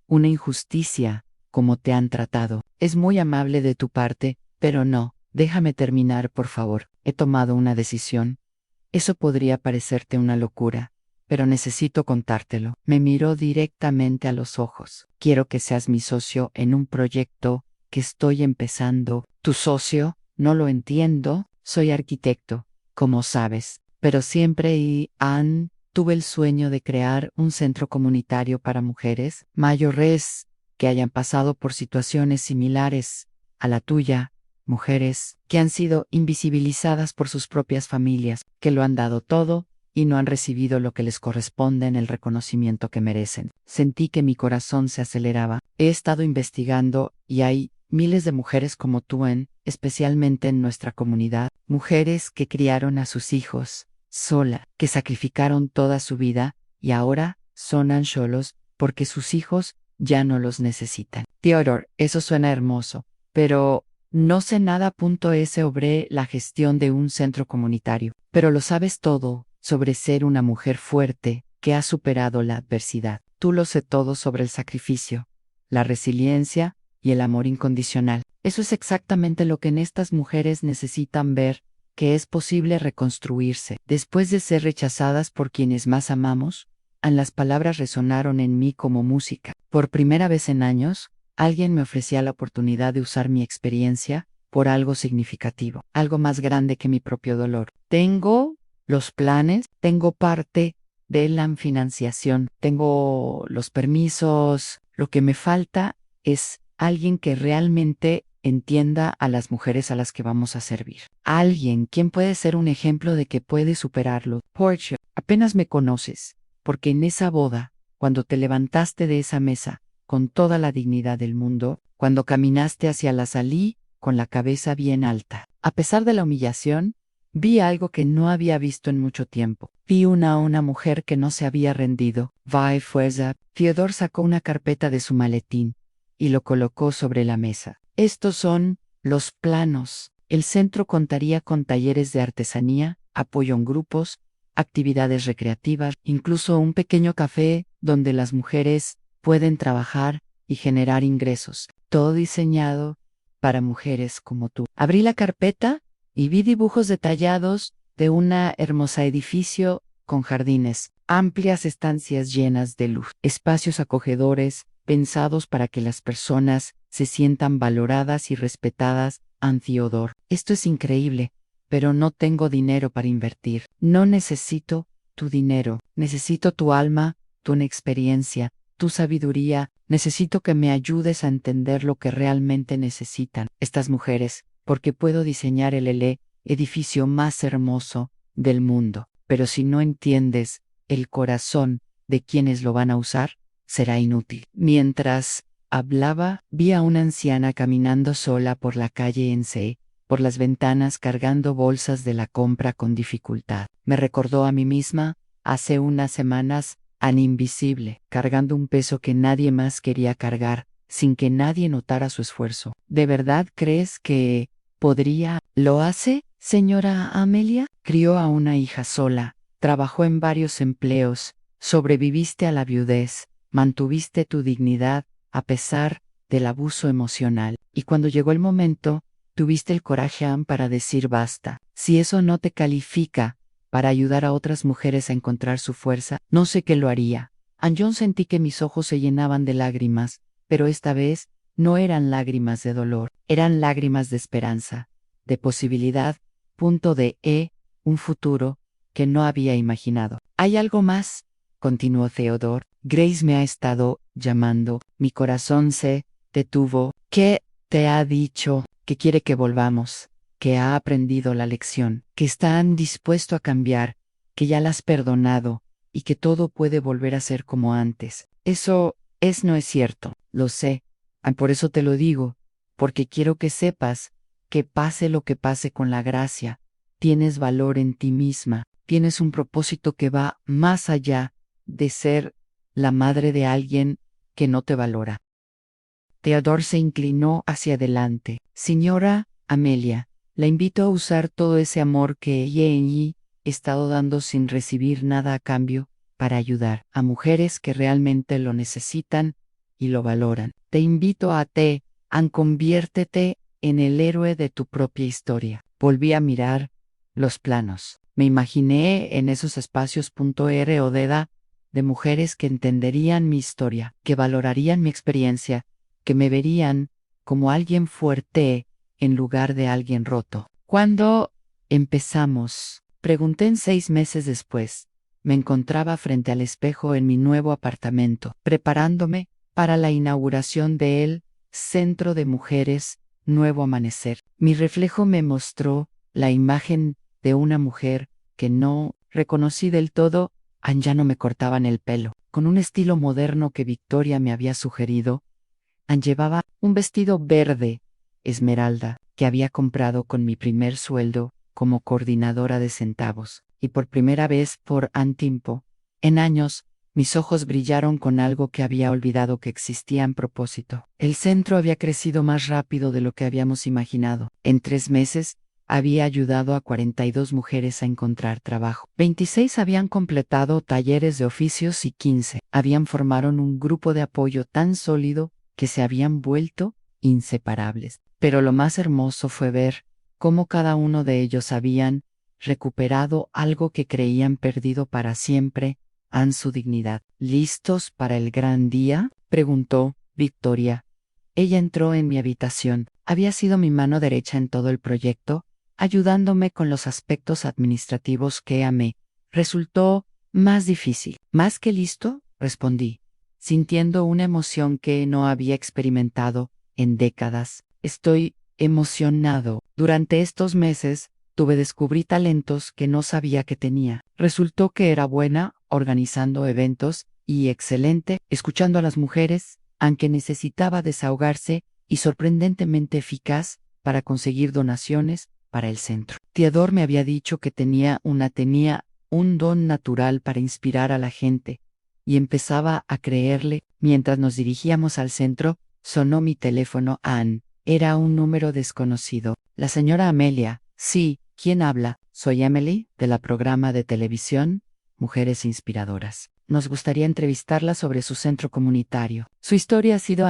una injusticia, como te han tratado. Es muy amable de tu parte, pero no, déjame terminar, por favor. He tomado una decisión. Eso podría parecerte una locura, pero necesito contártelo. Me miró directamente a los ojos. Quiero que seas mi socio en un proyecto que estoy empezando. ¿Tu socio? No lo entiendo. Soy arquitecto, como sabes, pero siempre tuve el sueño de crear un centro comunitario para mujeres mayores que hayan pasado por situaciones similares a la tuya. Mujeres que han sido invisibilizadas por sus propias familias, que lo han dado todo y no han recibido lo que les corresponde en el reconocimiento que merecen. Sentí que mi corazón se aceleraba. He estado investigando y hay miles de mujeres como tú especialmente en nuestra comunidad, mujeres que criaron a sus hijos sola, que sacrificaron toda su vida y ahora son ancholos porque sus hijos ya no los necesitan. Theodore, eso suena hermoso, pero no sé nada. Sobre la gestión de un centro comunitario, pero lo sabes todo sobre ser una mujer fuerte que ha superado la adversidad. Tú lo sé todo sobre el sacrificio, la resiliencia y el amor incondicional. Eso es exactamente lo que en estas mujeres necesitan ver, que es posible reconstruirse. Después de ser rechazadas por quienes más amamos, las palabras resonaron en mí como música. Por primera vez en años, alguien me ofrecía la oportunidad de usar mi experiencia por algo significativo, algo más grande que mi propio dolor. Tengo los planes, tengo parte de la financiación, tengo los permisos. Lo que me falta es alguien que realmente entienda a las mujeres a las que vamos a servir. Alguien quien puede ser un ejemplo de que puede superarlo. Portia, apenas me conoces, porque en esa boda, cuando te levantaste de esa mesa, con toda la dignidad del mundo, cuando caminaste hacia la salí con la cabeza bien alta. A pesar de la humillación, vi algo que no había visto en mucho tiempo. Vi una mujer que no se había rendido. Va fuerza. Theodore sacó una carpeta de su maletín y lo colocó sobre la mesa. Estos son los planos. El centro contaría con talleres de artesanía, apoyo en grupos, actividades recreativas, incluso un pequeño café donde las mujeres pueden trabajar y generar ingresos. Todo diseñado para mujeres como tú. Abrí la carpeta y vi dibujos detallados de una hermosa edificio con jardines, amplias estancias llenas de luz, espacios acogedores pensados para que las personas se sientan valoradas y respetadas. Theodore, esto es increíble, pero no tengo dinero para invertir. No necesito tu dinero, necesito tu alma, tu experiencia, tu sabiduría. Necesito que me ayudes a entender lo que realmente necesitan estas mujeres, porque puedo diseñar el edificio más hermoso del mundo. Pero si no entiendes el corazón de quienes lo van a usar, será inútil. Mientras hablaba, vi a una anciana caminando sola por la calle en C, por las ventanas cargando bolsas de la compra con dificultad. Me recordó a mí misma, hace unas semanas, invisible, cargando un peso que nadie más quería cargar, sin que nadie notara su esfuerzo. ¿De verdad crees que podría? ¿Lo hace, señora Amelia? Crió a una hija sola, trabajó en varios empleos, sobreviviste a la viudez, mantuviste tu dignidad a pesar del abuso emocional, y cuando llegó el momento, tuviste el coraje para decir basta. Si eso no te califica para ayudar a otras mujeres a encontrar su fuerza, no sé qué lo haría. Yo sentí que mis ojos se llenaban de lágrimas, pero esta vez no eran lágrimas de dolor, eran lágrimas de esperanza, de posibilidad, un futuro que no había imaginado. ¿Hay algo más?, continuó Theodore. Grace me ha estado llamando, mi corazón se detuvo. ¿Qué te ha dicho? Que quiere que volvamos, que ha aprendido la lección, que están dispuesto a cambiar, que ya la has perdonado y que todo puede volver a ser como antes. Eso no es cierto, lo sé. Por eso te lo digo, porque quiero que sepas que pase lo que pase con la gracia, tienes valor en ti misma, tienes un propósito que va más allá de ser la madre de alguien que no te valora. Theodore se inclinó hacia adelante. Señora Amelia, la invito a usar todo ese amor que he estado dando sin recibir nada a cambio para ayudar a mujeres que realmente lo necesitan y lo valoran. Te invito a conviértete en el héroe de tu propia historia. Volví a mirar los planos. Me imaginé en esos espacios de mujeres que entenderían mi historia, que valorarían mi experiencia, que me verían como alguien fuerte en lugar de alguien roto. ¿Cuándo empezamos?, pregunté 6 meses después. Me encontraba frente al espejo en mi nuevo apartamento, preparándome para la inauguración del Centro de Mujeres Nuevo Amanecer. Mi reflejo me mostró la imagen de una mujer que no reconocí del todo. Ya no me cortaban el pelo. Con un estilo moderno que Victoria me había sugerido, llevaba un vestido verde esmeralda que había comprado con mi primer sueldo como coordinadora de centavos, y por primera vez por tiempo, en años, mis ojos brillaron con algo que había olvidado que existía en propósito. El centro había crecido más rápido de lo que habíamos imaginado. En 3 meses, había ayudado a 42 mujeres a encontrar trabajo. 26 habían completado talleres de oficios y 15 habían formado un grupo de apoyo tan sólido que se habían vuelto inseparables. Pero lo más hermoso fue ver cómo cada uno de ellos habían recuperado algo que creían perdido para siempre, su dignidad. ¿Listos para el gran día?, preguntó Victoria. Ella entró en mi habitación. Había sido mi mano derecha en todo el proyecto, ayudándome con los aspectos administrativos que me resultó más difícil. ¿Más que listo?, respondí, sintiendo una emoción que no había experimentado en décadas. Estoy emocionado. Durante estos meses, descubrí talentos que no sabía que tenía. Resultó que era buena organizando eventos y excelente escuchando a las mujeres aunque necesitaba desahogarse y sorprendentemente eficaz para conseguir donaciones para el centro. Theodore me había dicho que tenía un don natural para inspirar a la gente, y empezaba a creerle. Mientras nos dirigíamos al centro, sonó mi teléfono. Anne. Era un número desconocido. La señora Amelia. Sí, ¿quién habla? Soy Emily, de la programa de televisión Mujeres Inspiradoras. Nos gustaría entrevistarla sobre su centro comunitario. Su historia ha sido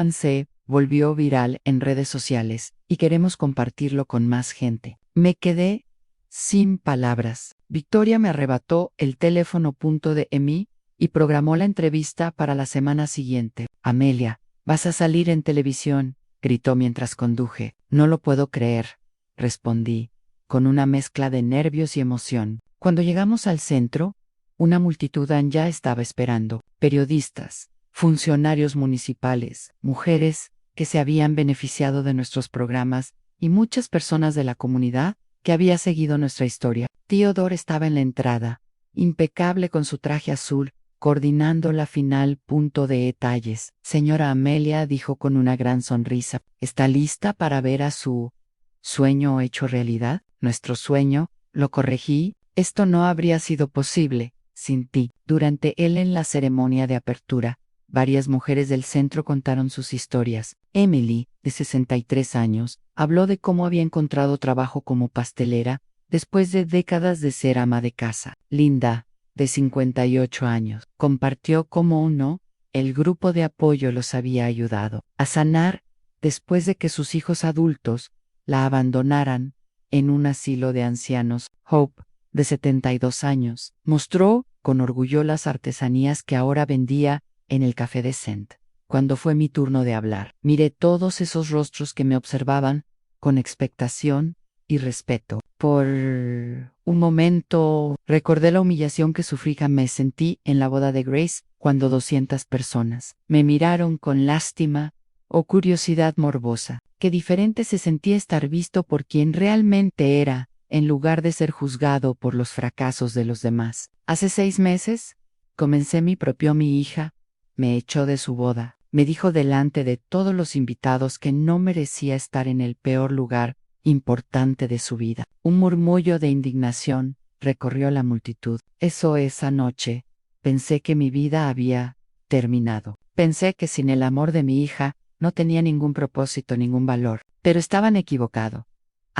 volvió viral en redes sociales y queremos compartirlo con más gente. Me quedé sin palabras. Victoria me arrebató el teléfono de mí y programó la entrevista para la semana siguiente. Amelia, vas a salir en televisión, gritó mientras conduje. No lo puedo creer, respondí, con una mezcla de nervios y emoción. Cuando llegamos al centro, una multitud ya estaba esperando. Periodistas, funcionarios municipales, mujeres que se habían beneficiado de nuestros programas y muchas personas de la comunidad que había seguido nuestra historia. Theodore estaba en la entrada, impecable con su traje azul, coordinando la final. De detalles. Señora Amelia, dijo con una gran sonrisa, ¿está lista para ver a su sueño hecho realidad? Nuestro sueño, lo corregí, esto no habría sido posible sin ti. Durante en la ceremonia de apertura, varias mujeres del centro contaron sus historias. Emily, de 63 años, habló de cómo había encontrado trabajo como pastelera después de décadas de ser ama de casa. Linda, de 58 años, compartió cómo el grupo de apoyo los había ayudado a sanar después de que sus hijos adultos la abandonaran en un asilo de ancianos. Hope, de 72 años, mostró con orgullo las artesanías que ahora vendía en el café de St. Cuando fue mi turno de hablar, miré todos esos rostros que me observaban con expectación y respeto. Por un momento recordé la humillación que sufrí. Me sentí en la boda de Grace cuando 200 personas me miraron con lástima o curiosidad morbosa. Qué diferente se sentía estar visto por quien realmente era, en lugar de ser juzgado por los fracasos de los demás. Hace 6 meses, mi hija me echó de su boda. Me dijo delante de todos los invitados que no merecía estar en el peor lugar importante de su vida. Un murmullo de indignación recorrió la multitud. Esa noche, pensé que mi vida había terminado. Pensé que sin el amor de mi hija, no tenía ningún propósito, ningún valor. Pero estaban equivocado.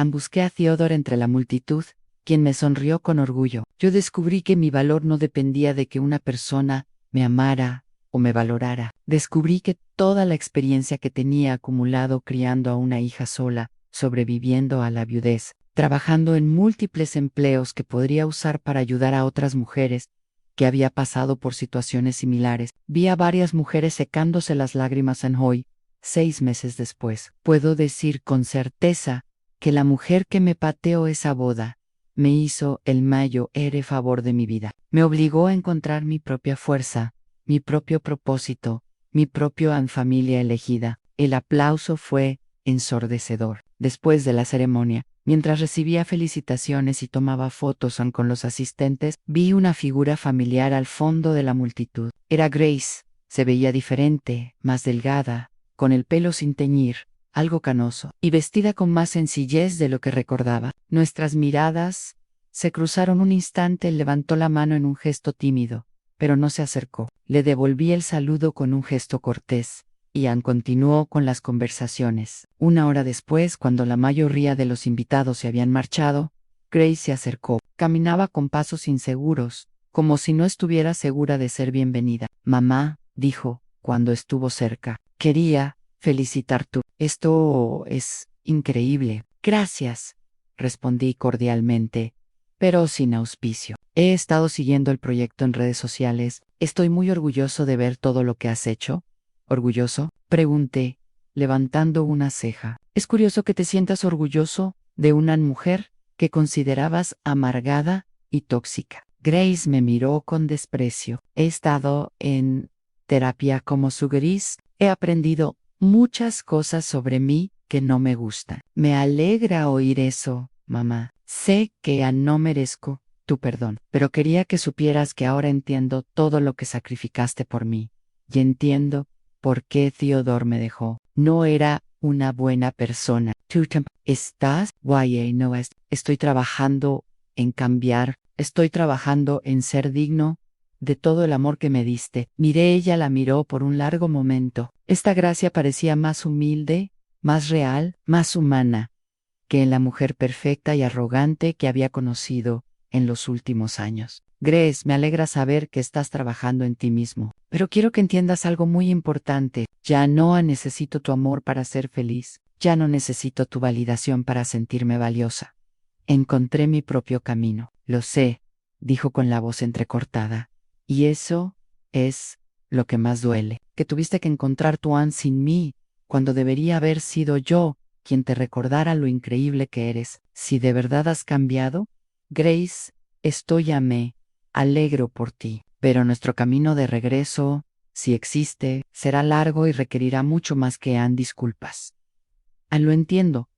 Busqué a Theodore entre la multitud, quien me sonrió con orgullo. Yo descubrí que mi valor no dependía de que una persona me amara o me valorara. Descubrí que toda la experiencia que tenía acumulado criando a una hija sola, sobreviviendo a la viudez, trabajando en múltiples empleos que podría usar para ayudar a otras mujeres que había pasado por situaciones similares. Vi a varias mujeres secándose las lágrimas en Hoy. 6 meses después, puedo decir con certeza que la mujer que me pateó esa boda me hizo el mayor favor de mi vida. Me obligó a encontrar mi propia fuerza, mi propio propósito, mi propia familia elegida. El aplauso fue ensordecedor. Después de la ceremonia, mientras recibía felicitaciones y tomaba fotos con los asistentes, vi una figura familiar al fondo de la multitud. Era Grace. Se veía diferente, más delgada, con el pelo sin teñir, algo canoso, y vestida con más sencillez de lo que recordaba. Nuestras miradas se cruzaron un instante. Él levantó la mano en un gesto tímido, pero no se acercó. Le devolví el saludo con un gesto cortés, y Anne continuó con las conversaciones. 1 hora después, cuando la mayoría de los invitados se habían marchado, Grace se acercó. Caminaba con pasos inseguros, como si no estuviera segura de ser bienvenida. Mamá, dijo, cuando estuvo cerca, quería felicitar tú. Esto es increíble. Gracias, respondí cordialmente, pero sin auspicio. He estado siguiendo el proyecto en redes sociales. Estoy muy orgulloso de ver todo lo que has hecho. ¿Orgulloso?, pregunté, levantando una ceja. Es curioso que te sientas orgulloso de una mujer que considerabas amargada y tóxica. Grace me miró con desprecio. He estado en terapia, como sugerís. He aprendido muchas cosas sobre mí que no me gustan. Me alegra oír eso, mamá. Sé que no merezco tu perdón, pero quería que supieras que ahora entiendo todo lo que sacrificaste por mí. Y entiendo por qué Theodore me dejó. No era una buena persona. ¿Estás? Why no es? Estoy trabajando en cambiar. Estoy trabajando en ser digno de todo el amor que me diste. Ella la miró por un largo momento. Esta gracia parecía más humilde, más real, más humana que en la mujer perfecta y arrogante que había conocido en los últimos años. Grace, me alegra saber que estás trabajando en ti mismo, pero quiero que entiendas algo muy importante. Ya no necesito tu amor para ser feliz. Ya no necesito tu validación para sentirme valiosa. Encontré mi propio camino. Lo sé, dijo con la voz entrecortada. Y eso es lo que más duele, que tuviste que encontrar tu Anne sin mí, cuando debería haber sido yo quien te recordara lo increíble que eres. Si de verdad has cambiado, Grace, me alegro por ti, pero nuestro camino de regreso, si existe, será largo y requerirá mucho más que disculpas. Lo entiendo,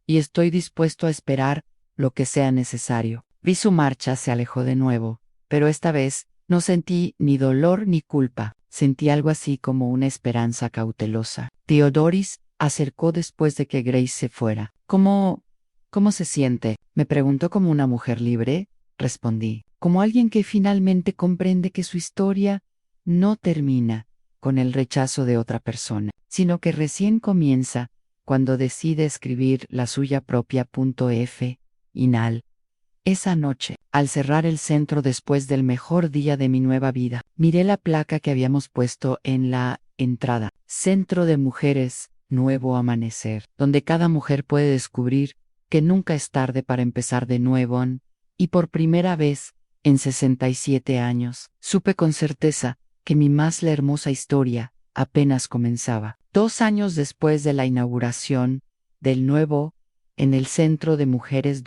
y estoy dispuesto a esperar lo que sea necesario. Vi su marcha, se alejó de nuevo, pero esta vez no sentí ni dolor ni culpa, sentí algo así como una esperanza cautelosa. Theodoris acercó después de que Grace se fuera. ¿Cómo se siente? Me preguntó como una mujer libre. Respondí, como alguien que finalmente comprende que su historia no termina con el rechazo de otra persona, sino que recién comienza cuando decide escribir la suya propia. Final. Esa noche, al cerrar el centro después del mejor día de mi nueva vida, miré la placa que habíamos puesto en la entrada. Centro de Mujeres, Nuevo Amanecer, donde cada mujer puede descubrir que nunca es tarde para empezar de nuevo. Y por primera vez, en 67 años, supe con certeza que mi más la hermosa historia apenas comenzaba. 2 años después de la inauguración del nuevo, en el Centro de Mujeres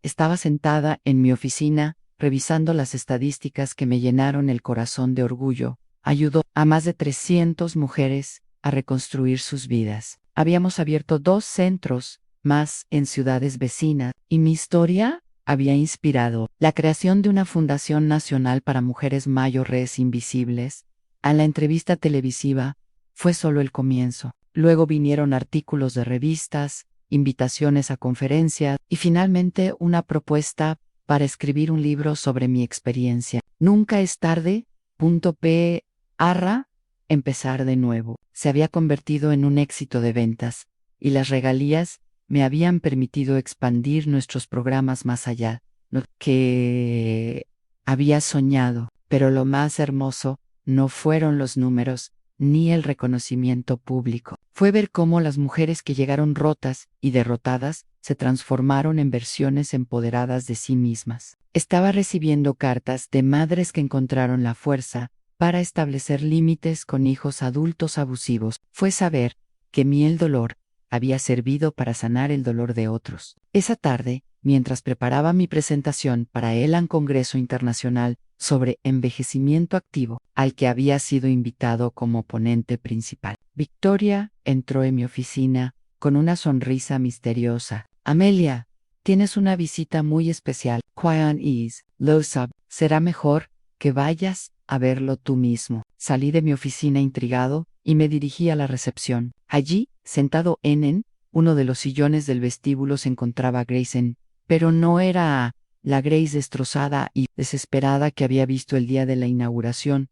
estaba sentada en mi oficina, revisando las estadísticas que me llenaron el corazón de orgullo. Ayudó a más de 300 mujeres a reconstruir sus vidas. Habíamos abierto 2 centros más en ciudades vecinas, y mi historia había inspirado la creación de una fundación nacional para mujeres mayores invisibles. A la entrevista televisiva fue solo el comienzo. Luego vinieron artículos de revistas, invitaciones a conferencias y finalmente una propuesta para escribir un libro sobre mi experiencia. Nunca es tarde. Empezar de nuevo. Se había convertido en un éxito de ventas, y las regalías me habían permitido expandir nuestros programas más allá, lo que había soñado. Pero lo más hermoso no fueron los números, ni el reconocimiento público. Fue ver cómo las mujeres que llegaron rotas y derrotadas se transformaron en versiones empoderadas de sí mismas. Estaba recibiendo cartas de madres que encontraron la fuerza para establecer límites con hijos adultos abusivos. Fue saber que el dolor había servido para sanar el dolor de otros. Esa tarde, mientras preparaba mi presentación para el Congreso Internacional sobre Envejecimiento Activo, al que había sido invitado como ponente principal, Victoria entró en mi oficina con una sonrisa misteriosa. Amelia, tienes una visita muy especial. Quiet is, Losab, será mejor que vayas a verlo tú mismo. Salí de mi oficina intrigado y me dirigí a la recepción. Allí, sentado en uno de los sillones del vestíbulo, se encontraba Grace, pero no era la Grace destrozada y desesperada que había visto el día de la inauguración.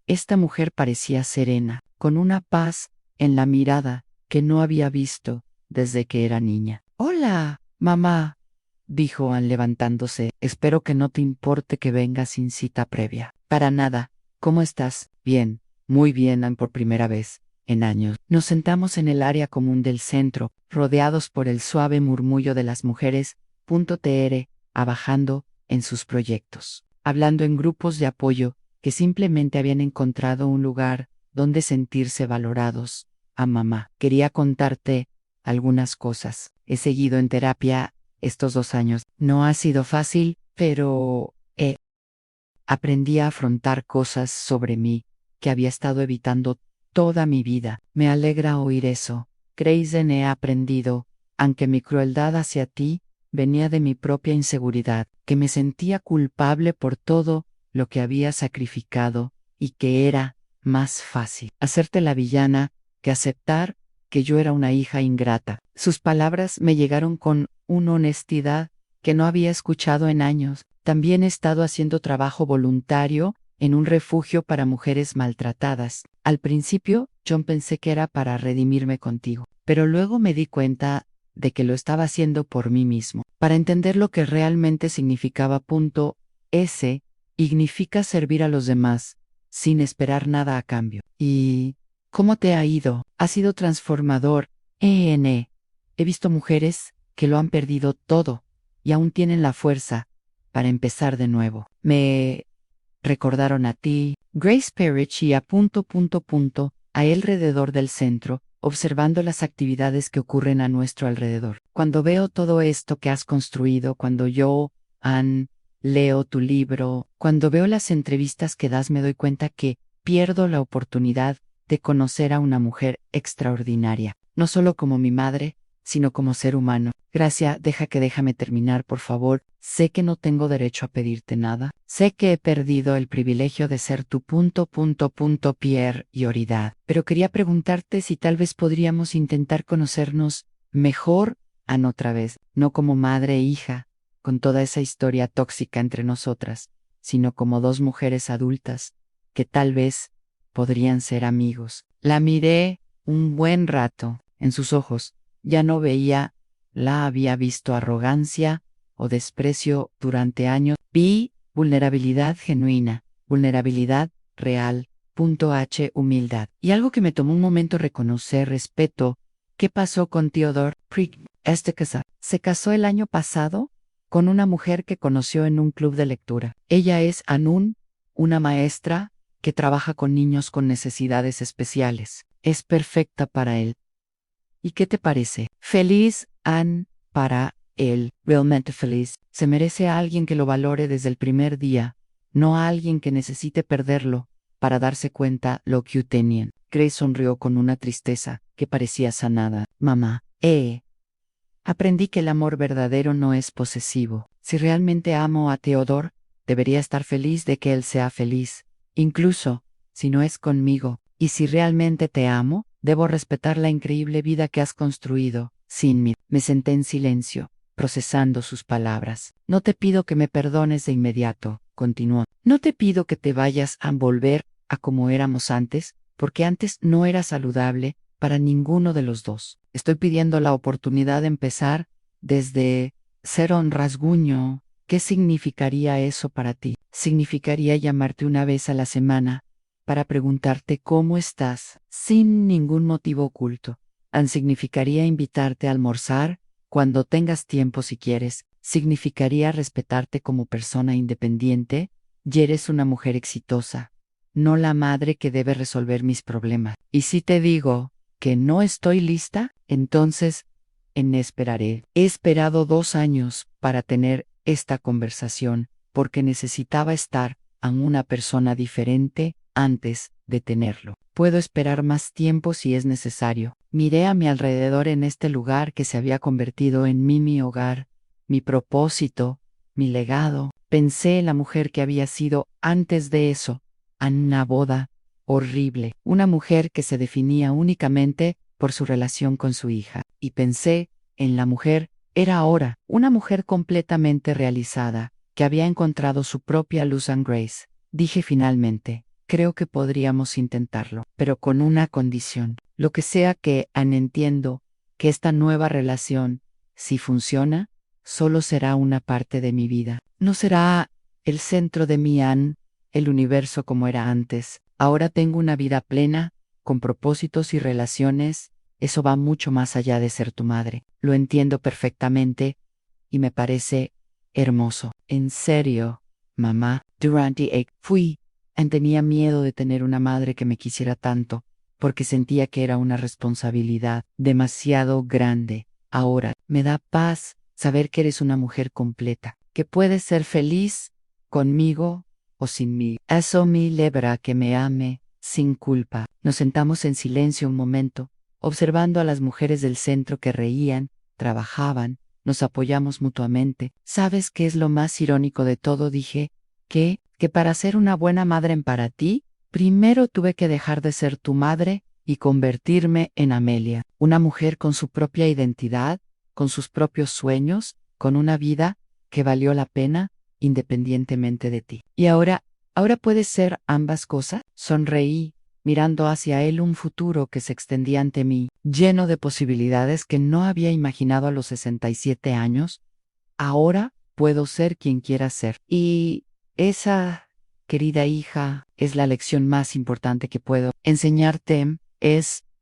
Esta mujer parecía serena, con una paz en la mirada que no había visto desde que era niña. «Hola, mamá», dijo Anne levantándose. «Espero que no te importe que venga sin cita previa». «Para nada. ¿Cómo estás?» «Bien, muy bien, Anne, por primera vez en años». Nos sentamos en el área común del centro, rodeados por el suave murmullo de las mujeres. Trabajando en sus proyectos, hablando en grupos de apoyo que simplemente habían encontrado un lugar donde sentirse valorados. Mamá, quería contarte algunas cosas. He seguido en terapia estos 2 años. No ha sido fácil, pero aprendí a afrontar cosas sobre mí que había estado evitando toda mi vida. Me alegra oír eso. Grace, he aprendido, aunque mi crueldad hacia ti venía de mi propia inseguridad, que me sentía culpable por todo lo que había sacrificado y que era más fácil hacerte la villana que aceptar que yo era una hija ingrata. Sus palabras me llegaron con una honestidad que no había escuchado en años. También he estado haciendo trabajo voluntario en un refugio para mujeres maltratadas. Al principio, yo pensé que era para redimirme contigo, pero luego me di cuenta de que lo estaba haciendo por mí mismo, para entender lo que realmente significaba. Significa servir a los demás, sin esperar nada a cambio. ¿Y cómo te ha ido? Ha sido transformador. He visto mujeres que lo han perdido todo y aún tienen la fuerza para empezar de nuevo. Me recordaron a ti, Grace Parrish, y a alrededor del centro, observando las actividades que ocurren a nuestro alrededor. Cuando veo todo esto que has construido, cuando leo tu libro, cuando veo las entrevistas que das, me doy cuenta que pierdo la oportunidad de conocer a una mujer extraordinaria, no solo como mi madre, sino como ser humano. Gracias, déjame terminar, por favor. Sé que no tengo derecho a pedirte nada. Sé que he perdido el privilegio de ser tu prioridad. Pero quería preguntarte si tal vez podríamos intentar conocernos mejor otra vez, no como madre e hija, con toda esa historia tóxica entre nosotras, sino como dos mujeres adultas, que tal vez podrían ser amigos. La miré un buen rato. En sus ojos ya no había visto arrogancia o desprecio durante años. Vi vulnerabilidad genuina, vulnerabilidad real. Humildad. Y algo que me tomó un momento reconocer: respeto. ¿Qué pasó con Theodore Prick? Se casó el año pasado con una mujer que conoció en un club de lectura. Ella es Anun, una maestra que trabaja con niños con necesidades especiales. Es perfecta para él. ¿Y qué te parece? Feliz, para él, realmente feliz. Se merece a alguien que lo valore desde el primer día, no a alguien que necesite perderlo para darse cuenta lo que tenían. Grace sonrió con una tristeza que parecía sanada. Mamá, aprendí que el amor verdadero no es posesivo. Si realmente amo a Theodore, debería estar feliz de que él sea feliz, incluso si no es conmigo. Y si realmente te amo, debo respetar la increíble vida que has construido sin mí. Me senté en silencio, procesando sus palabras. No te pido que me perdones de inmediato, continuó. No te pido que te vayas a volver a como éramos antes, porque antes no era saludable para ninguno de los dos. Estoy pidiendo la oportunidad de empezar desde cero. Un rasguño. ¿Qué significaría eso para ti? Significaría llamarte una vez a la semana para preguntarte cómo estás, sin ningún motivo oculto. Significaría invitarte a almorzar cuando tengas tiempo si quieres. Significaría respetarte como persona independiente, y eres una mujer exitosa, no la madre que debe resolver mis problemas. Y si te digo que no estoy lista, entonces esperaré. He esperado 2 años para tener esta conversación, porque necesitaba estar con una persona diferente antes de tenerlo. Puedo esperar más tiempo si es necesario. Miré a mi alrededor en este lugar que se había convertido en mi hogar, mi propósito, mi legado. Pensé en la mujer que había sido antes de eso, en una boda horrible, una mujer que se definía únicamente por su relación con su hija. Y pensé en la mujer, era ahora, una mujer completamente realizada, que había encontrado su propia luz en Grace. Dije finalmente, creo que podríamos intentarlo, pero con una condición. Lo que sea que entiendo que esta nueva relación, si funciona, solo será una parte de mi vida. No será el centro de el universo como era antes. Ahora tengo una vida plena, con propósitos y relaciones. Eso va mucho más allá de ser tu madre. Lo entiendo perfectamente y me parece hermoso. En serio, mamá, tenía miedo de tener una madre que me quisiera tanto, porque sentía que era una responsabilidad demasiado grande. Ahora, me da paz saber que eres una mujer completa, que puedes ser feliz conmigo o sin mí. Eso me libera que me ame sin culpa. Nos sentamos en silencio un momento, observando a las mujeres del centro que reían, trabajaban, nos apoyamos mutuamente. ¿Sabes qué es lo más irónico de todo? Dije, que para ser una buena madre para ti, Primero tuve que dejar de ser tu madre y convertirme en Amelia, una mujer con su propia identidad, con sus propios sueños, con una vida que valió la pena independientemente de ti. Y ahora puedes ser ambas cosas. Sonreí, mirando hacia él un futuro que se extendía ante mí, lleno de posibilidades que no había imaginado a los 67 años. Ahora puedo ser quien quiera ser. Y esa, querida hija, es la lección más importante que puedo enseñarte,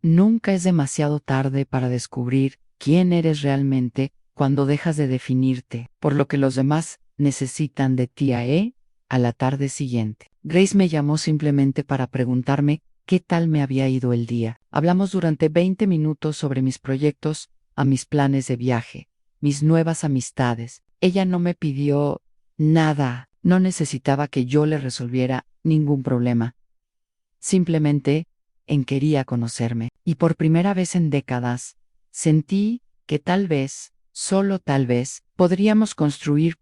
nunca es demasiado tarde para descubrir quién eres realmente cuando dejas de definirte por lo que los demás necesitan de ti a la tarde siguiente. Grace me llamó simplemente para preguntarme qué tal me había ido el día. Hablamos durante 20 minutos sobre mis proyectos, a mis planes de viaje, mis nuevas amistades. Ella no me pidió nada, no necesitaba que yo le resolviera ningún problema. Simplemente quería conocerme. Y por primera vez en décadas, sentí que tal vez, solo tal vez, podríamos construir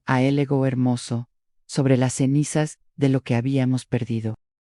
a el ego hermoso sobre las cenizas de lo que habíamos perdido.